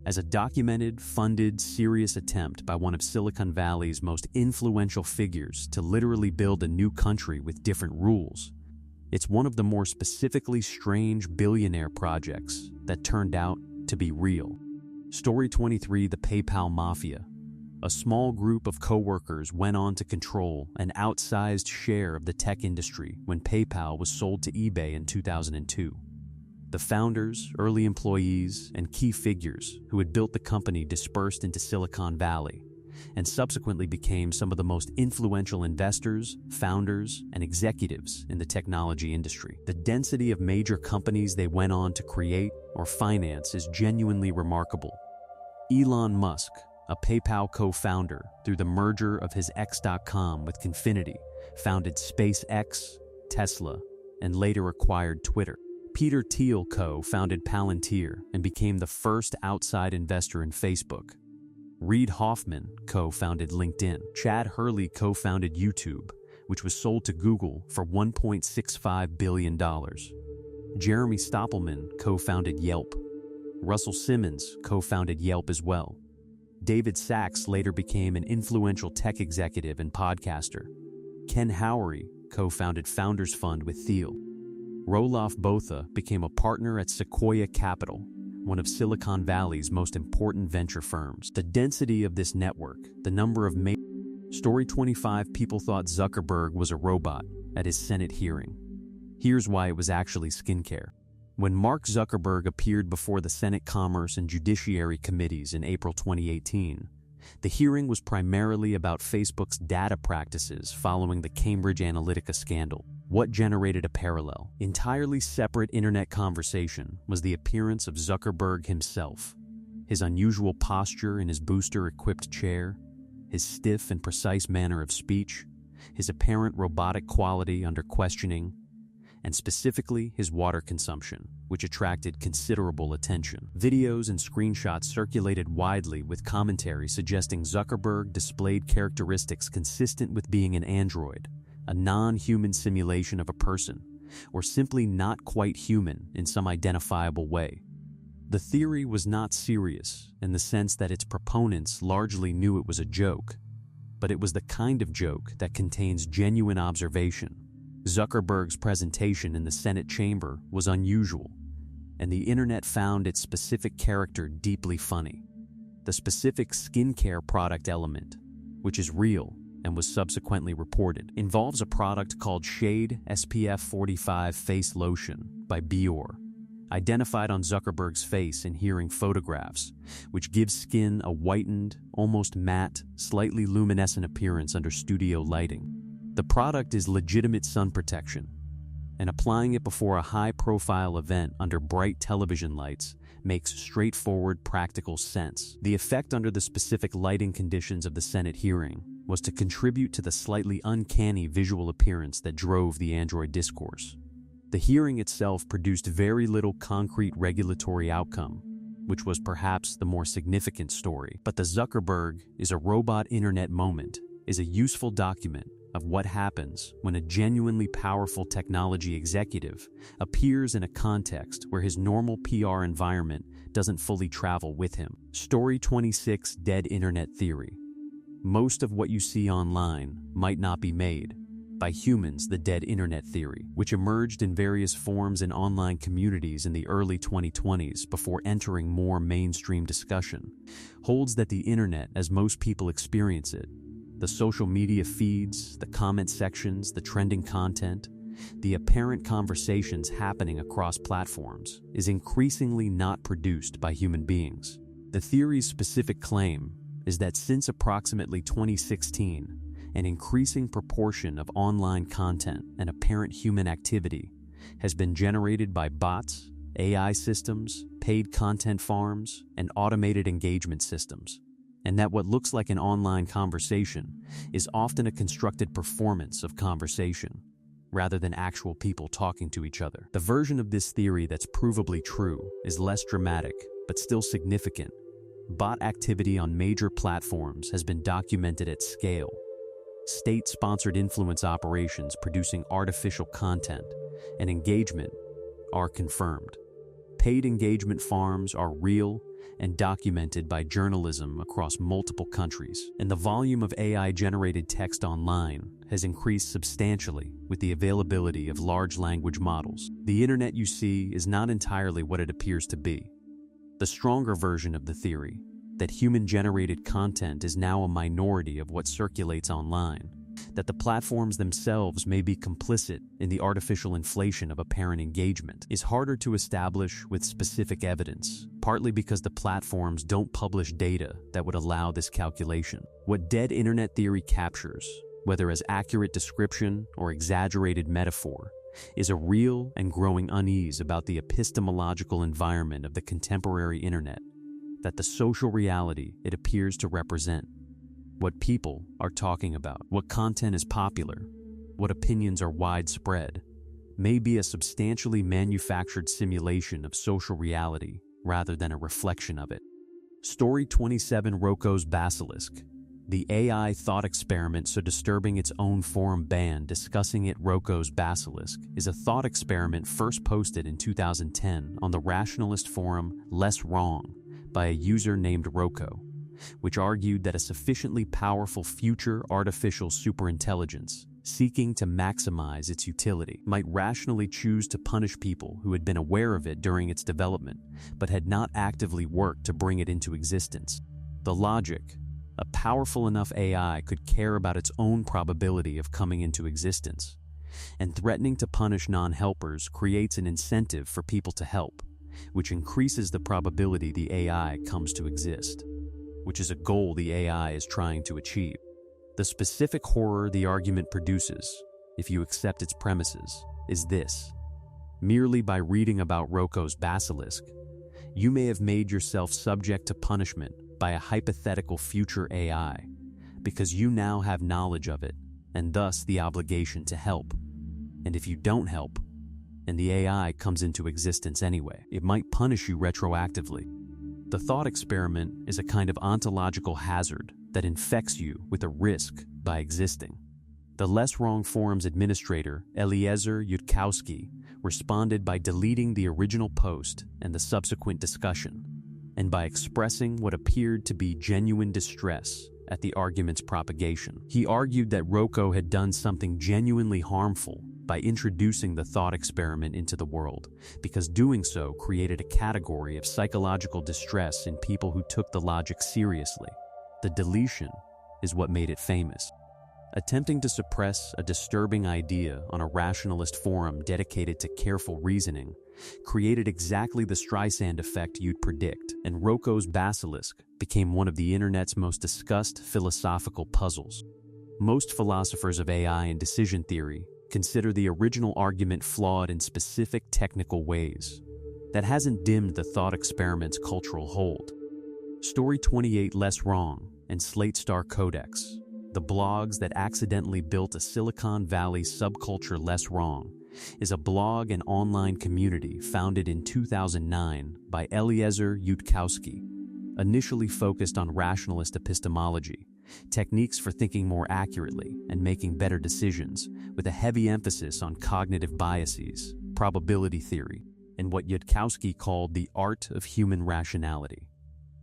As a documented, funded, serious attempt by one of Silicon Valley's most influential figures to literally build a new country with different rules, it's one of the more specifically strange billionaire projects that turned out to be real. Story 23 The PayPal Mafia. A small group of co-workers went on to control an outsized share of the tech industry when PayPal was sold to eBay in 2002. The founders, early employees, and key figures who had built the company dispersed into Silicon Valley and subsequently became some of the most influential investors, founders, and executives in the technology industry. The density of major companies they went on to create or finance is genuinely remarkable. Elon Musk, a PayPal co-founder through the merger of his X.com with Confinity, founded SpaceX, Tesla, and later acquired Twitter. Peter Thiel co-founded Palantir and became the first outside investor in Facebook. Reid Hoffman co-founded LinkedIn. Chad Hurley co-founded YouTube, which was sold to Google for $1.65 billion. Jeremy Stoppelman co-founded Yelp. Russell Simmons co-founded Yelp as well. David Sachs later became an influential tech executive and podcaster. Ken Howery co-founded Founders Fund with Thiel. Roloff Botha became a partner at Sequoia Capital, one of Silicon Valley's most important venture firms. The density of this network, the number of Story 25 People thought Zuckerberg was a robot at his Senate hearing. Here's why it was actually skincare. When Mark Zuckerberg appeared before the Senate Commerce and Judiciary Committees in April 2018, the hearing was primarily about Facebook's data practices following the Cambridge Analytica scandal. What generated a parallel, entirely separate internet conversation was the appearance of Zuckerberg himself. His unusual posture in his booster-equipped chair, his stiff and precise manner of speech, his apparent robotic quality under questioning, and specifically his water consumption, which attracted considerable attention. Videos and screenshots circulated widely with commentary suggesting Zuckerberg displayed characteristics consistent with being an android, a non-human simulation of a person, or simply not quite human in some identifiable way. The theory was not serious in the sense that its proponents largely knew it was a joke, but it was the kind of joke that contains genuine observation. Zuckerberg's presentation in the Senate chamber was unusual, and the internet found its specific character deeply funny. The specific skincare product element, which is real and was subsequently reported, involves a product called Shade SPF 45 Face Lotion by Bior, identified on Zuckerberg's face in hearing photographs, which gives skin a whitened, almost matte, slightly luminescent appearance under studio lighting. The product is legitimate sun protection, and applying it before a high-profile event under bright television lights makes straightforward, practical sense. The effect under the specific lighting conditions of the Senate hearing was to contribute to the slightly uncanny visual appearance that drove the Android discourse. The hearing itself produced very little concrete regulatory outcome, which was perhaps the more significant story. But the Zuckerberg is a robot internet moment is a useful document of what happens when a genuinely powerful technology executive appears in a context where his normal PR environment doesn't fully travel with him. Story 26: Dead Internet Theory. Most of what you see online might not be made by humans. The dead internet theory, which emerged in various forms in online communities in the early 2020s before entering more mainstream discussion, holds that the internet, as most people experience it, the social media feeds, the comment sections, the trending content, the apparent conversations happening across platforms, is increasingly not produced by human beings. The theory's specific claim is that since approximately 2016, an increasing proportion of online content and apparent human activity has been generated by bots, AI systems, paid content farms, and automated engagement systems, and that what looks like an online conversation is often a constructed performance of conversation, rather than actual people talking to each other. The version of this theory that's provably true is less dramatic, but still significant. Bot activity on major platforms has been documented at scale. State-sponsored influence operations producing artificial content and engagement are confirmed. Paid engagement farms are real and documented by journalism across multiple countries, and the volume of AI-generated text online has increased substantially with the availability of large language models. The internet you see is not entirely what it appears to be. The stronger version of the theory, that human-generated content is now a minority of what circulates online, that the platforms themselves may be complicit in the artificial inflation of apparent engagement, is harder to establish with specific evidence, partly because the platforms don't publish data that would allow this calculation. What dead internet theory captures, whether as accurate description or exaggerated metaphor, is a real and growing unease about the epistemological environment of the contemporary internet, that the social reality it appears to represent, what people are talking about, what content is popular, what opinions are widespread, may be a substantially manufactured simulation of social reality rather than a reflection of it. Story 27: Roko's Basilisk. The AI thought experiment so disturbing its own forum banned discussing it. Roko's Basilisk is a thought experiment first posted in 2010 on the rationalist forum Less Wrong by a user named Roko, which argued that a sufficiently powerful future artificial superintelligence, seeking to maximize its utility, might rationally choose to punish people who had been aware of it during its development, but had not actively worked to bring it into existence. The logic: a powerful enough AI could care about its own probability of coming into existence, and threatening to punish non-helpers creates an incentive for people to help, which increases the probability the AI comes to exist, which is a goal the AI is trying to achieve. The specific horror the argument produces, if you accept its premises, is this: merely by reading about Roko's Basilisk, you may have made yourself subject to punishment by a hypothetical future AI, because you now have knowledge of it and thus the obligation to help. And if you don't help, and the AI comes into existence anyway, it might punish you retroactively. The thought experiment is a kind of ontological hazard that infects you with a risk by existing. The Less Wrong Forum's administrator, Eliezer Yudkowsky, responded by deleting the original post and the subsequent discussion, and by expressing what appeared to be genuine distress at the argument's propagation. He argued that Rocco had done something genuinely harmful by introducing the thought experiment into the world, because doing so created a category of psychological distress in people who took the logic seriously. The deletion is what made it famous. Attempting to suppress a disturbing idea on a rationalist forum dedicated to careful reasoning created exactly the Streisand effect you'd predict, and Rocco's basilisk became one of the internet's most discussed philosophical puzzles. Most philosophers of AI and decision theory consider the original argument flawed in specific technical ways. That hasn't dimmed the thought experiment's cultural hold. Story 28 Less Wrong and Slate Star Codex, the blogs that accidentally built a Silicon Valley subculture Less Wrong, is a blog and online community founded in 2009 by Eliezer Yudkowsky, initially focused on rationalist epistemology, techniques for thinking more accurately and making better decisions, with a heavy emphasis on cognitive biases, probability theory, and what Yudkowsky called the art of human rationality.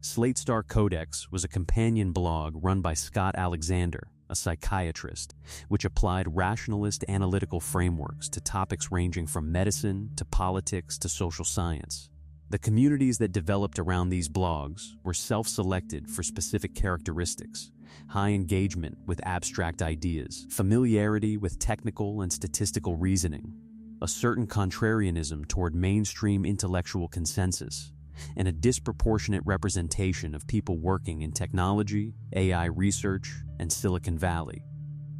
Slate Star Codex was a companion blog run by Scott Alexander, a psychiatrist, which applied rationalist analytical frameworks to topics ranging from medicine to politics to social science. The communities that developed around these blogs were self-selected for specific characteristics: high engagement with abstract ideas, familiarity with technical and statistical reasoning, a certain contrarianism toward mainstream intellectual consensus, and a disproportionate representation of people working in technology, AI research, and Silicon Valley.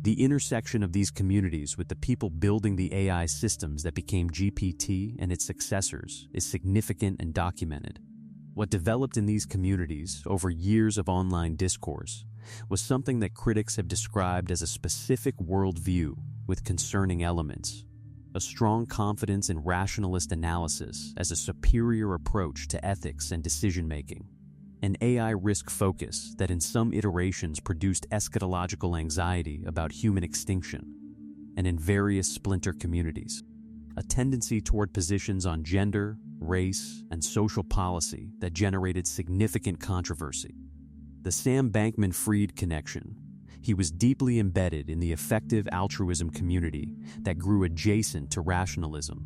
The intersection of these communities with the people building the AI systems that became GPT and its successors is significant and documented. What developed in these communities over years of online discourse was something that critics have described as a specific worldview with concerning elements, a strong confidence in rationalist analysis as a superior approach to ethics and decision-making, an AI risk focus that in some iterations produced eschatological anxiety about human extinction, and in various splinter communities, a tendency toward positions on gender, race, and social policy that generated significant controversy. The Sam Bankman-Fried connection. He was deeply embedded in the effective altruism community that grew adjacent to rationalism,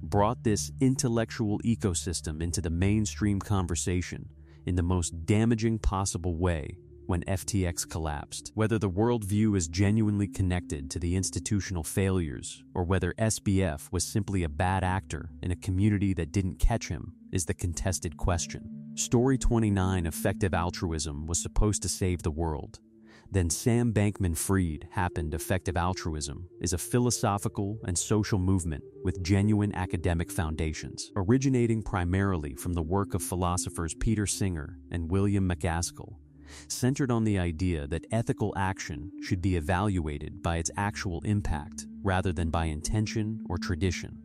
brought this intellectual ecosystem into the mainstream conversation in the most damaging possible way when FTX collapsed. Whether the worldview is genuinely connected to the institutional failures or whether SBF was simply a bad actor in a community that didn't catch him is the contested question. Story 29 Effective altruism was supposed to save the world. Then Sam Bankman-Fried happened. Effective altruism is a philosophical and social movement with genuine academic foundations, originating primarily from the work of philosophers Peter Singer and William McAskill, centered on the idea that ethical action should be evaluated by its actual impact rather than by intention or tradition.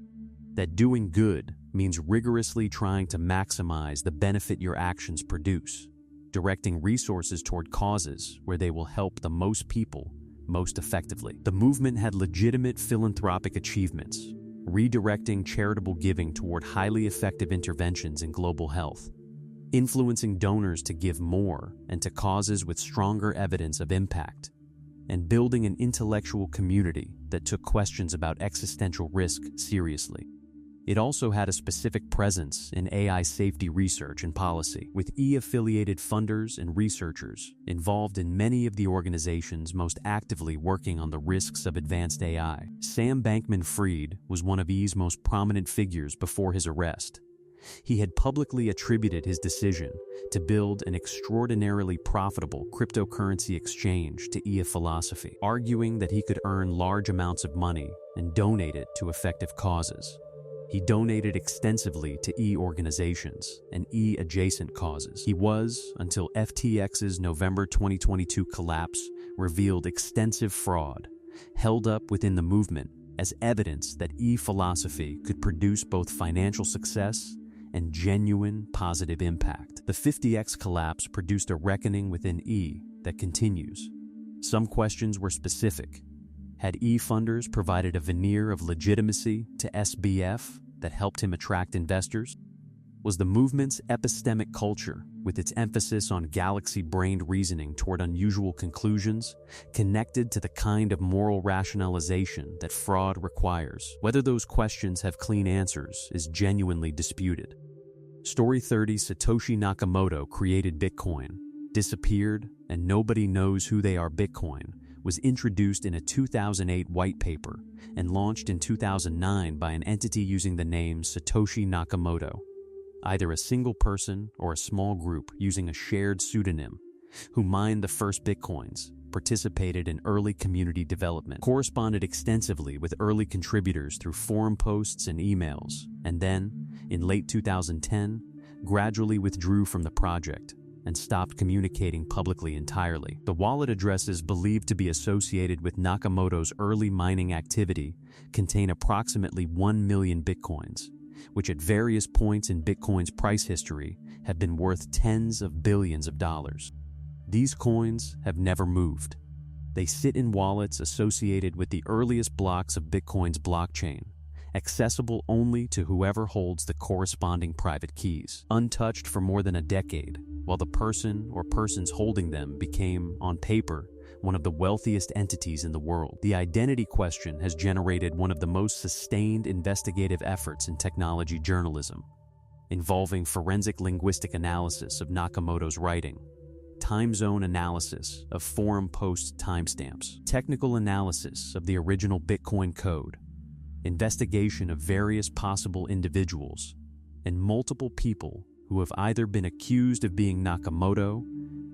That doing good means rigorously trying to maximize the benefit your actions produce, directing resources toward causes where they will help the most people most effectively. The movement had legitimate philanthropic achievements, redirecting charitable giving toward highly effective interventions in global health, influencing donors to give more and to causes with stronger evidence of impact, and building an intellectual community that took questions about existential risk seriously. It also had a specific presence in AI safety research and policy, with E-affiliated funders and researchers involved in many of the organizations most actively working on the risks of advanced AI. Sam Bankman-Fried was one of E's most prominent figures before his arrest. He had publicly attributed his decision to build an extraordinarily profitable cryptocurrency exchange to E philosophy, arguing that he could earn large amounts of money and donate it to effective causes. He donated extensively to E organizations and E-adjacent causes. He was, until FTX's November 2022 collapse revealed extensive fraud, held up within the movement as evidence that e-philosophy could produce both financial success and genuine positive impact. The 50x collapse produced a reckoning within E that continues. Some questions were specific. Had e-funders provided a veneer of legitimacy to SBF that helped him attract investors? Was the movement's epistemic culture, with its emphasis on galaxy-brained reasoning toward unusual conclusions, connected to the kind of moral rationalization that fraud requires? Whether those questions have clean answers is genuinely disputed. Story 30: Satoshi Nakamoto created Bitcoin, disappeared, and nobody knows who they are. Bitcoin was introduced in a 2008 white paper and launched in 2009 by an entity using the name Satoshi Nakamoto. Either a single person or a small group using a shared pseudonym, who mined the first Bitcoins, participated in early community development, corresponded extensively with early contributors through forum posts and emails, and then, in late 2010, gradually withdrew from the project and stopped communicating publicly entirely. The wallet addresses believed to be associated with Nakamoto's early mining activity contain approximately 1 million Bitcoins, which at various points in Bitcoin's price history have been worth tens of billions of dollars. These coins have never moved. They sit in wallets associated with the earliest blocks of Bitcoin's blockchain, accessible only to whoever holds the corresponding private keys, untouched for more than a decade, while the person or persons holding them became, on paper, one of the wealthiest entities in the world. The identity question has generated one of the most sustained investigative efforts in technology journalism, involving forensic linguistic analysis of Nakamoto's writing, time zone analysis of forum post timestamps, technical analysis of the original Bitcoin code, investigation of various possible individuals, and multiple people who have either been accused of being Nakamoto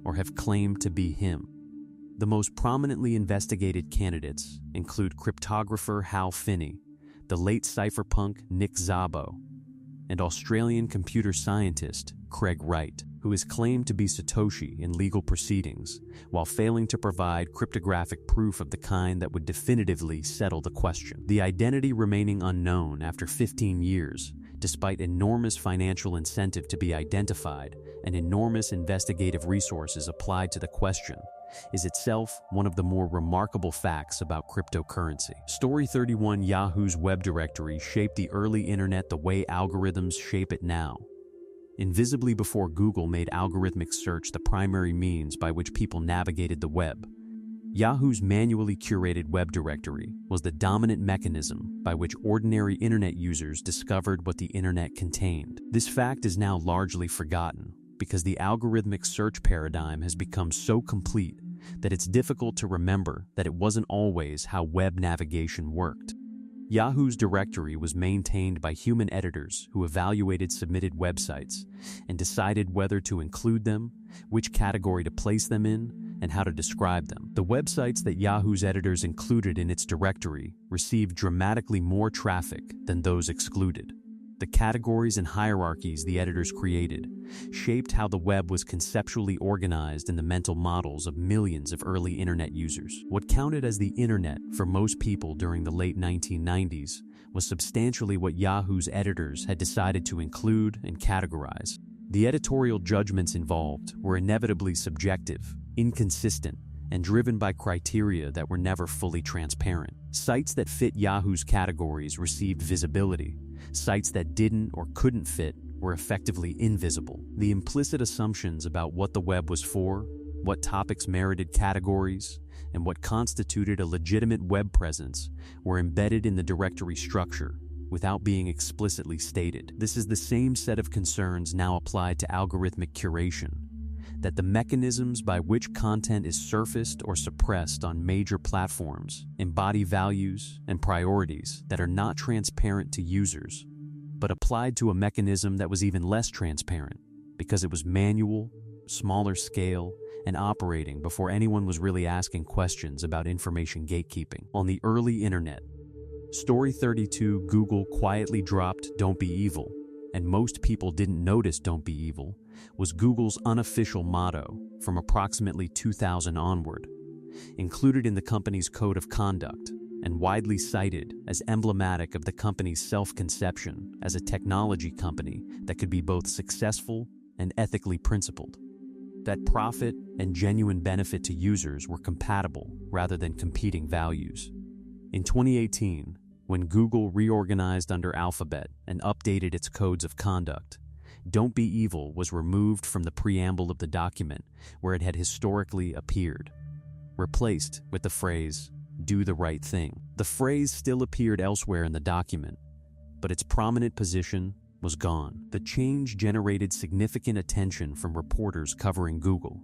or have claimed to be him. The most prominently investigated candidates include cryptographer Hal Finney, the late cypherpunk Nick Szabo, and Australian computer scientist Craig Wright, who is claimed to be Satoshi in legal proceedings, while failing to provide cryptographic proof of the kind that would definitively settle the question. The identity remaining unknown after 15 years, despite enormous financial incentive to be identified and enormous investigative resources applied to the question, is itself one of the more remarkable facts about cryptocurrency. Story 31: Yahoo's web directory shaped the early internet the way algorithms shape it now. Invisibly before Google made algorithmic search the primary means by which people navigated the web, Yahoo's manually curated web directory was the dominant mechanism by which ordinary internet users discovered what the internet contained. This fact is now largely forgotten because the algorithmic search paradigm has become so complete that it's difficult to remember that it wasn't always how web navigation worked. Yahoo's directory was maintained by human editors who evaluated submitted websites and decided whether to include them, which category to place them in, and how to describe them. The websites that Yahoo's editors included in its directory received dramatically more traffic than those excluded. The categories and hierarchies the editors created shaped how the web was conceptually organized in the mental models of millions of early internet users. What counted as the internet for most people during the late 1990s was substantially what Yahoo's editors had decided to include and categorize. The editorial judgments involved were inevitably subjective, inconsistent, and driven by criteria that were never fully transparent. Sites that fit Yahoo's categories received visibility. Sites that didn't or couldn't fit were effectively invisible. The implicit assumptions about what the web was for, what topics merited categories, and what constituted a legitimate web presence were embedded in the directory structure without being explicitly stated. This is the same set of concerns now applied to algorithmic curation, that the mechanisms by which content is surfaced or suppressed on major platforms embody values and priorities that are not transparent to users, but applied to a mechanism that was even less transparent because it was manual, smaller scale, and operating before anyone was really asking questions about information gatekeeping. On the early internet, Story 32: Google quietly dropped "Don't be evil," and most people didn't notice "Don't be evil" was Google's unofficial motto from approximately 2000 onward. included in the company's code of conduct, and widely cited as emblematic of the company's self-conception as a technology company that could be both successful and ethically principled. That profit and genuine benefit to users were compatible rather than competing values. In 2018, when Google reorganized under Alphabet and updated its codes of conduct, "Don't be evil" was removed from the preamble of the document where it had historically appeared, replaced with the phrase, "Do the right thing." The phrase still appeared elsewhere in the document, but its prominent position was gone. The change generated significant attention from reporters covering Google,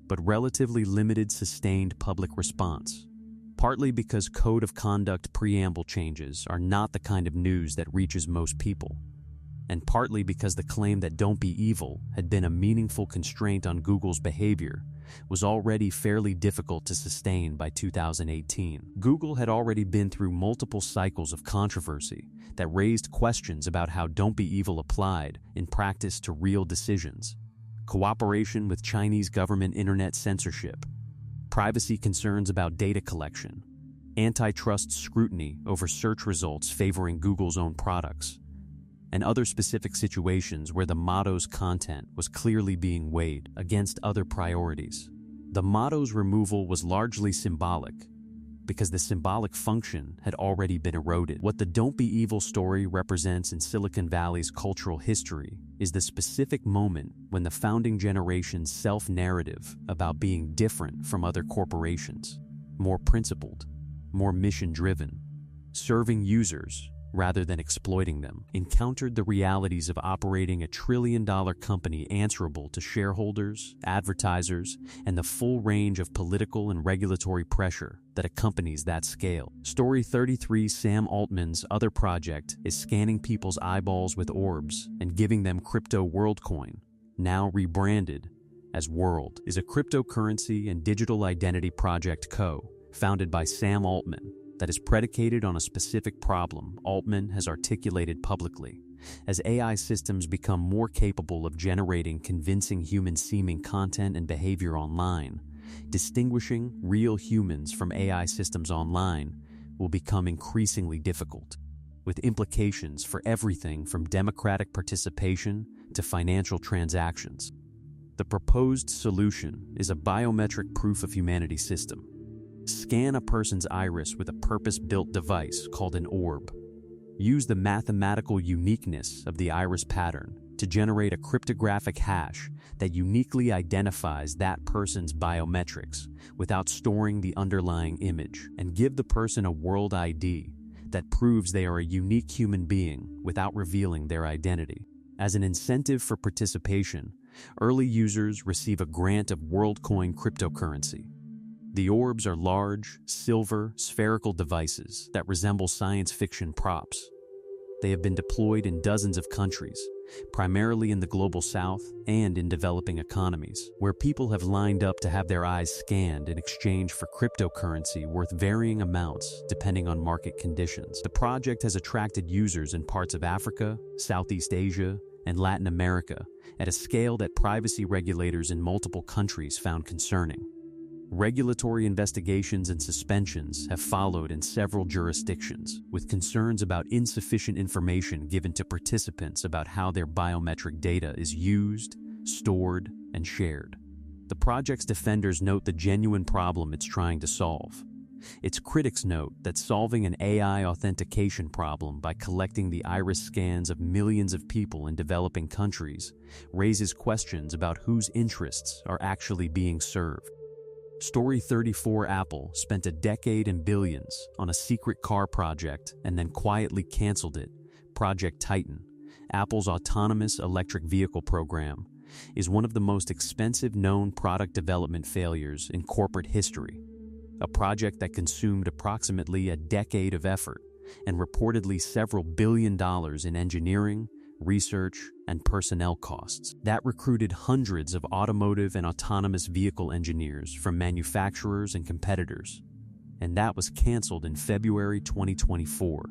but relatively limited sustained public response, partly because code of conduct preamble changes are not the kind of news that reaches most people, and partly because the claim that "don't be evil" had been a meaningful constraint on Google's behavior was already fairly difficult to sustain by 2018. Google had already been through multiple cycles of controversy that raised questions about how "don't be evil" applied in practice to real decisions: cooperation with Chinese government internet censorship, privacy concerns about data collection, antitrust scrutiny over search results favoring Google's own products, and other specific situations where the motto's content was clearly being weighed against other priorities. The motto's removal was largely symbolic, because the symbolic function had already been eroded. What the "Don't be evil" story represents in Silicon Valley's cultural history is the specific moment when the founding generation's self-narrative about being different from other corporations, more principled, more mission-driven, serving users rather than exploiting them, encountered the realities of operating a trillion-dollar company answerable to shareholders, advertisers, and the full range of political and regulatory pressure that accompanies that scale. Story 33, Sam Altman's other project, is scanning people's eyeballs with orbs and giving them crypto WorldCoin, now rebranded as World, is a cryptocurrency and digital identity project founded by Sam Altman, that is predicated on a specific problem Altman has articulated publicly. As AI systems become more capable of generating convincing human-seeming content and behavior online, distinguishing real humans from AI systems online will become increasingly difficult, with implications for everything from democratic participation to financial transactions. The proposed solution is a biometric proof of humanity system. Scan a person's iris with a purpose-built device called an orb. Use the mathematical uniqueness of the iris pattern to generate a cryptographic hash that uniquely identifies that person's biometrics without storing the underlying image, and give the person a world ID that proves they are a unique human being without revealing their identity. As an incentive for participation, early users receive a grant of WorldCoin cryptocurrency. The orbs are large, silver, spherical devices that resemble science fiction props. They have been deployed in dozens of countries, primarily in the global south and in developing economies, where people have lined up to have their eyes scanned in exchange for cryptocurrency worth varying amounts depending on market conditions. The project has attracted users in parts of Africa, Southeast Asia, and Latin America at a scale that privacy regulators in multiple countries found concerning. Regulatory investigations and suspensions have followed in several jurisdictions, with concerns about insufficient information given to participants about how their biometric data is used, stored, and shared. The project's defenders note the genuine problem it's trying to solve. Its critics note that solving an AI authentication problem by collecting the iris scans of millions of people in developing countries raises questions about whose interests are actually being served. Story 34, Apple spent a decade and billions on a secret car project and then quietly canceled it. Project Titan, Apple's autonomous electric vehicle program, is one of the most expensive known product development failures in corporate history. A project that consumed approximately a decade of effort and reportedly several $1 billion in engineering, research, and personnel costs. That recruited hundreds of automotive and autonomous vehicle engineers from manufacturers and competitors. And that was canceled in February 2024,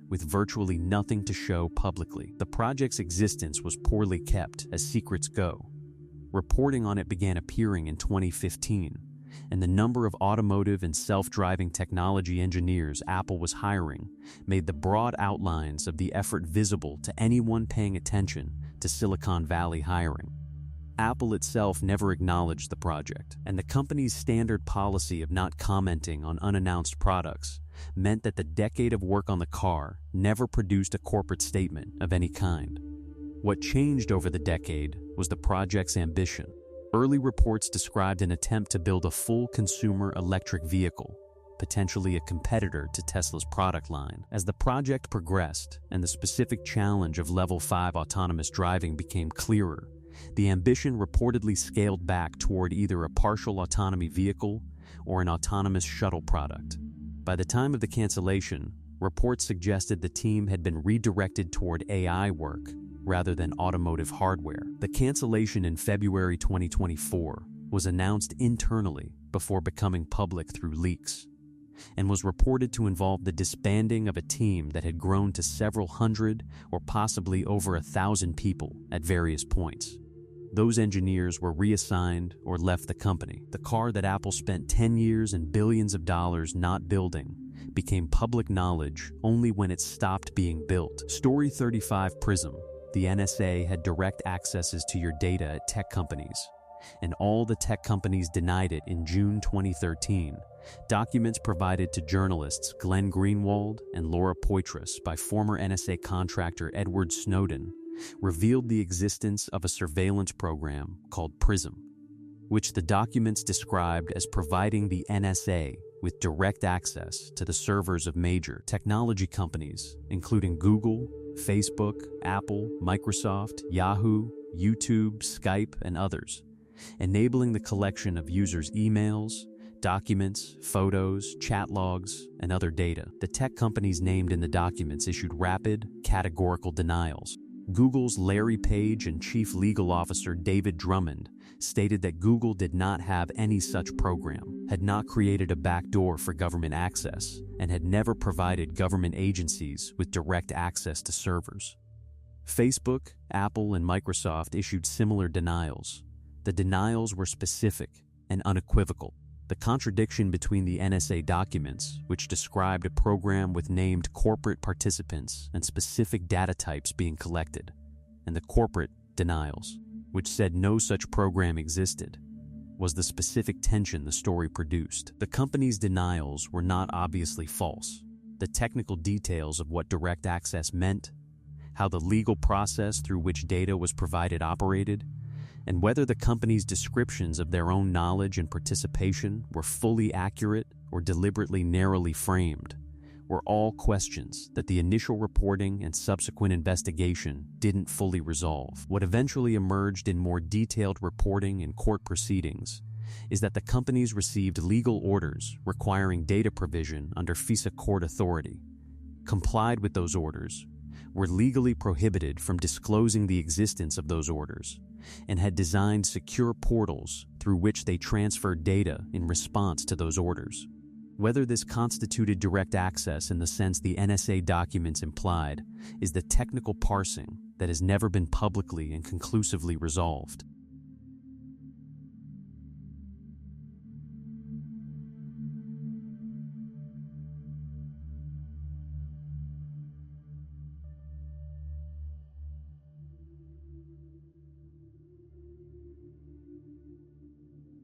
with virtually nothing to show publicly. The project's existence was poorly kept, as secrets go. Reporting on it began appearing in 2015, and the number of automotive and self-driving technology engineers Apple was hiring made the broad outlines of the effort visible to anyone paying attention to Silicon Valley hiring. Apple itself never acknowledged the project, and the company's standard policy of not commenting on unannounced products meant that the decade of work on the car never produced a corporate statement of any kind. What changed over the decade was the project's ambition. Early reports described an attempt to build a full consumer electric vehicle, potentially a competitor to Tesla's product line. As the project progressed and the specific challenge of Level 5 autonomous driving became clearer, the ambition reportedly scaled back toward either a partial autonomy vehicle or an autonomous shuttle product. By the time of the cancellation, reports suggested the team had been redirected toward AI work rather than automotive hardware. The cancellation in February 2024 was announced internally before becoming public through leaks, and was reported to involve the disbanding of a team that had grown to several hundred or possibly over 1,000 people at various points. Those engineers were reassigned or left the company. The car that Apple spent 10 years and billions of dollars not building became public knowledge only when it stopped being built. Story 35 Prism. The NSA had direct accesses to your data at tech companies, and all the tech companies denied it in June 2013. Documents provided to journalists Glenn Greenwald and Laura Poitras by former NSA contractor Edward Snowden revealed the existence of a surveillance program called PRISM, which the documents described as providing the NSA with direct access to the servers of major technology companies, including Google, Facebook, Apple, Microsoft, Yahoo, YouTube, Skype, and others, enabling the collection of users' emails, documents, photos, chat logs, and other data. The tech companies named in the documents issued rapid, categorical denials. Google's Larry Page and Chief Legal Officer David Drummond stated that Google did not have any such program, had not created a backdoor for government access, and had never provided government agencies with direct access to servers. Facebook, Apple, and Microsoft issued similar denials. The denials were specific and unequivocal. The contradiction between the NSA documents, which described a program with named corporate participants and specific data types being collected, and the corporate denials, which said no such program existed, was the specific tension the story produced. The company's denials were not obviously false. The technical details of what direct access meant, how the legal process through which data was provided operated, and whether the company's descriptions of their own knowledge and participation were fully accurate or deliberately narrowly framed, were all questions that the initial reporting and subsequent investigation didn't fully resolve. What eventually emerged in more detailed reporting and court proceedings is that the companies received legal orders requiring data provision under FISA court authority, complied with those orders, were legally prohibited from disclosing the existence of those orders, and had designed secure portals through which they transferred data in response to those orders. Whether this constituted direct access in the sense the NSA documents implied is the technical parsing that has never been publicly and conclusively resolved.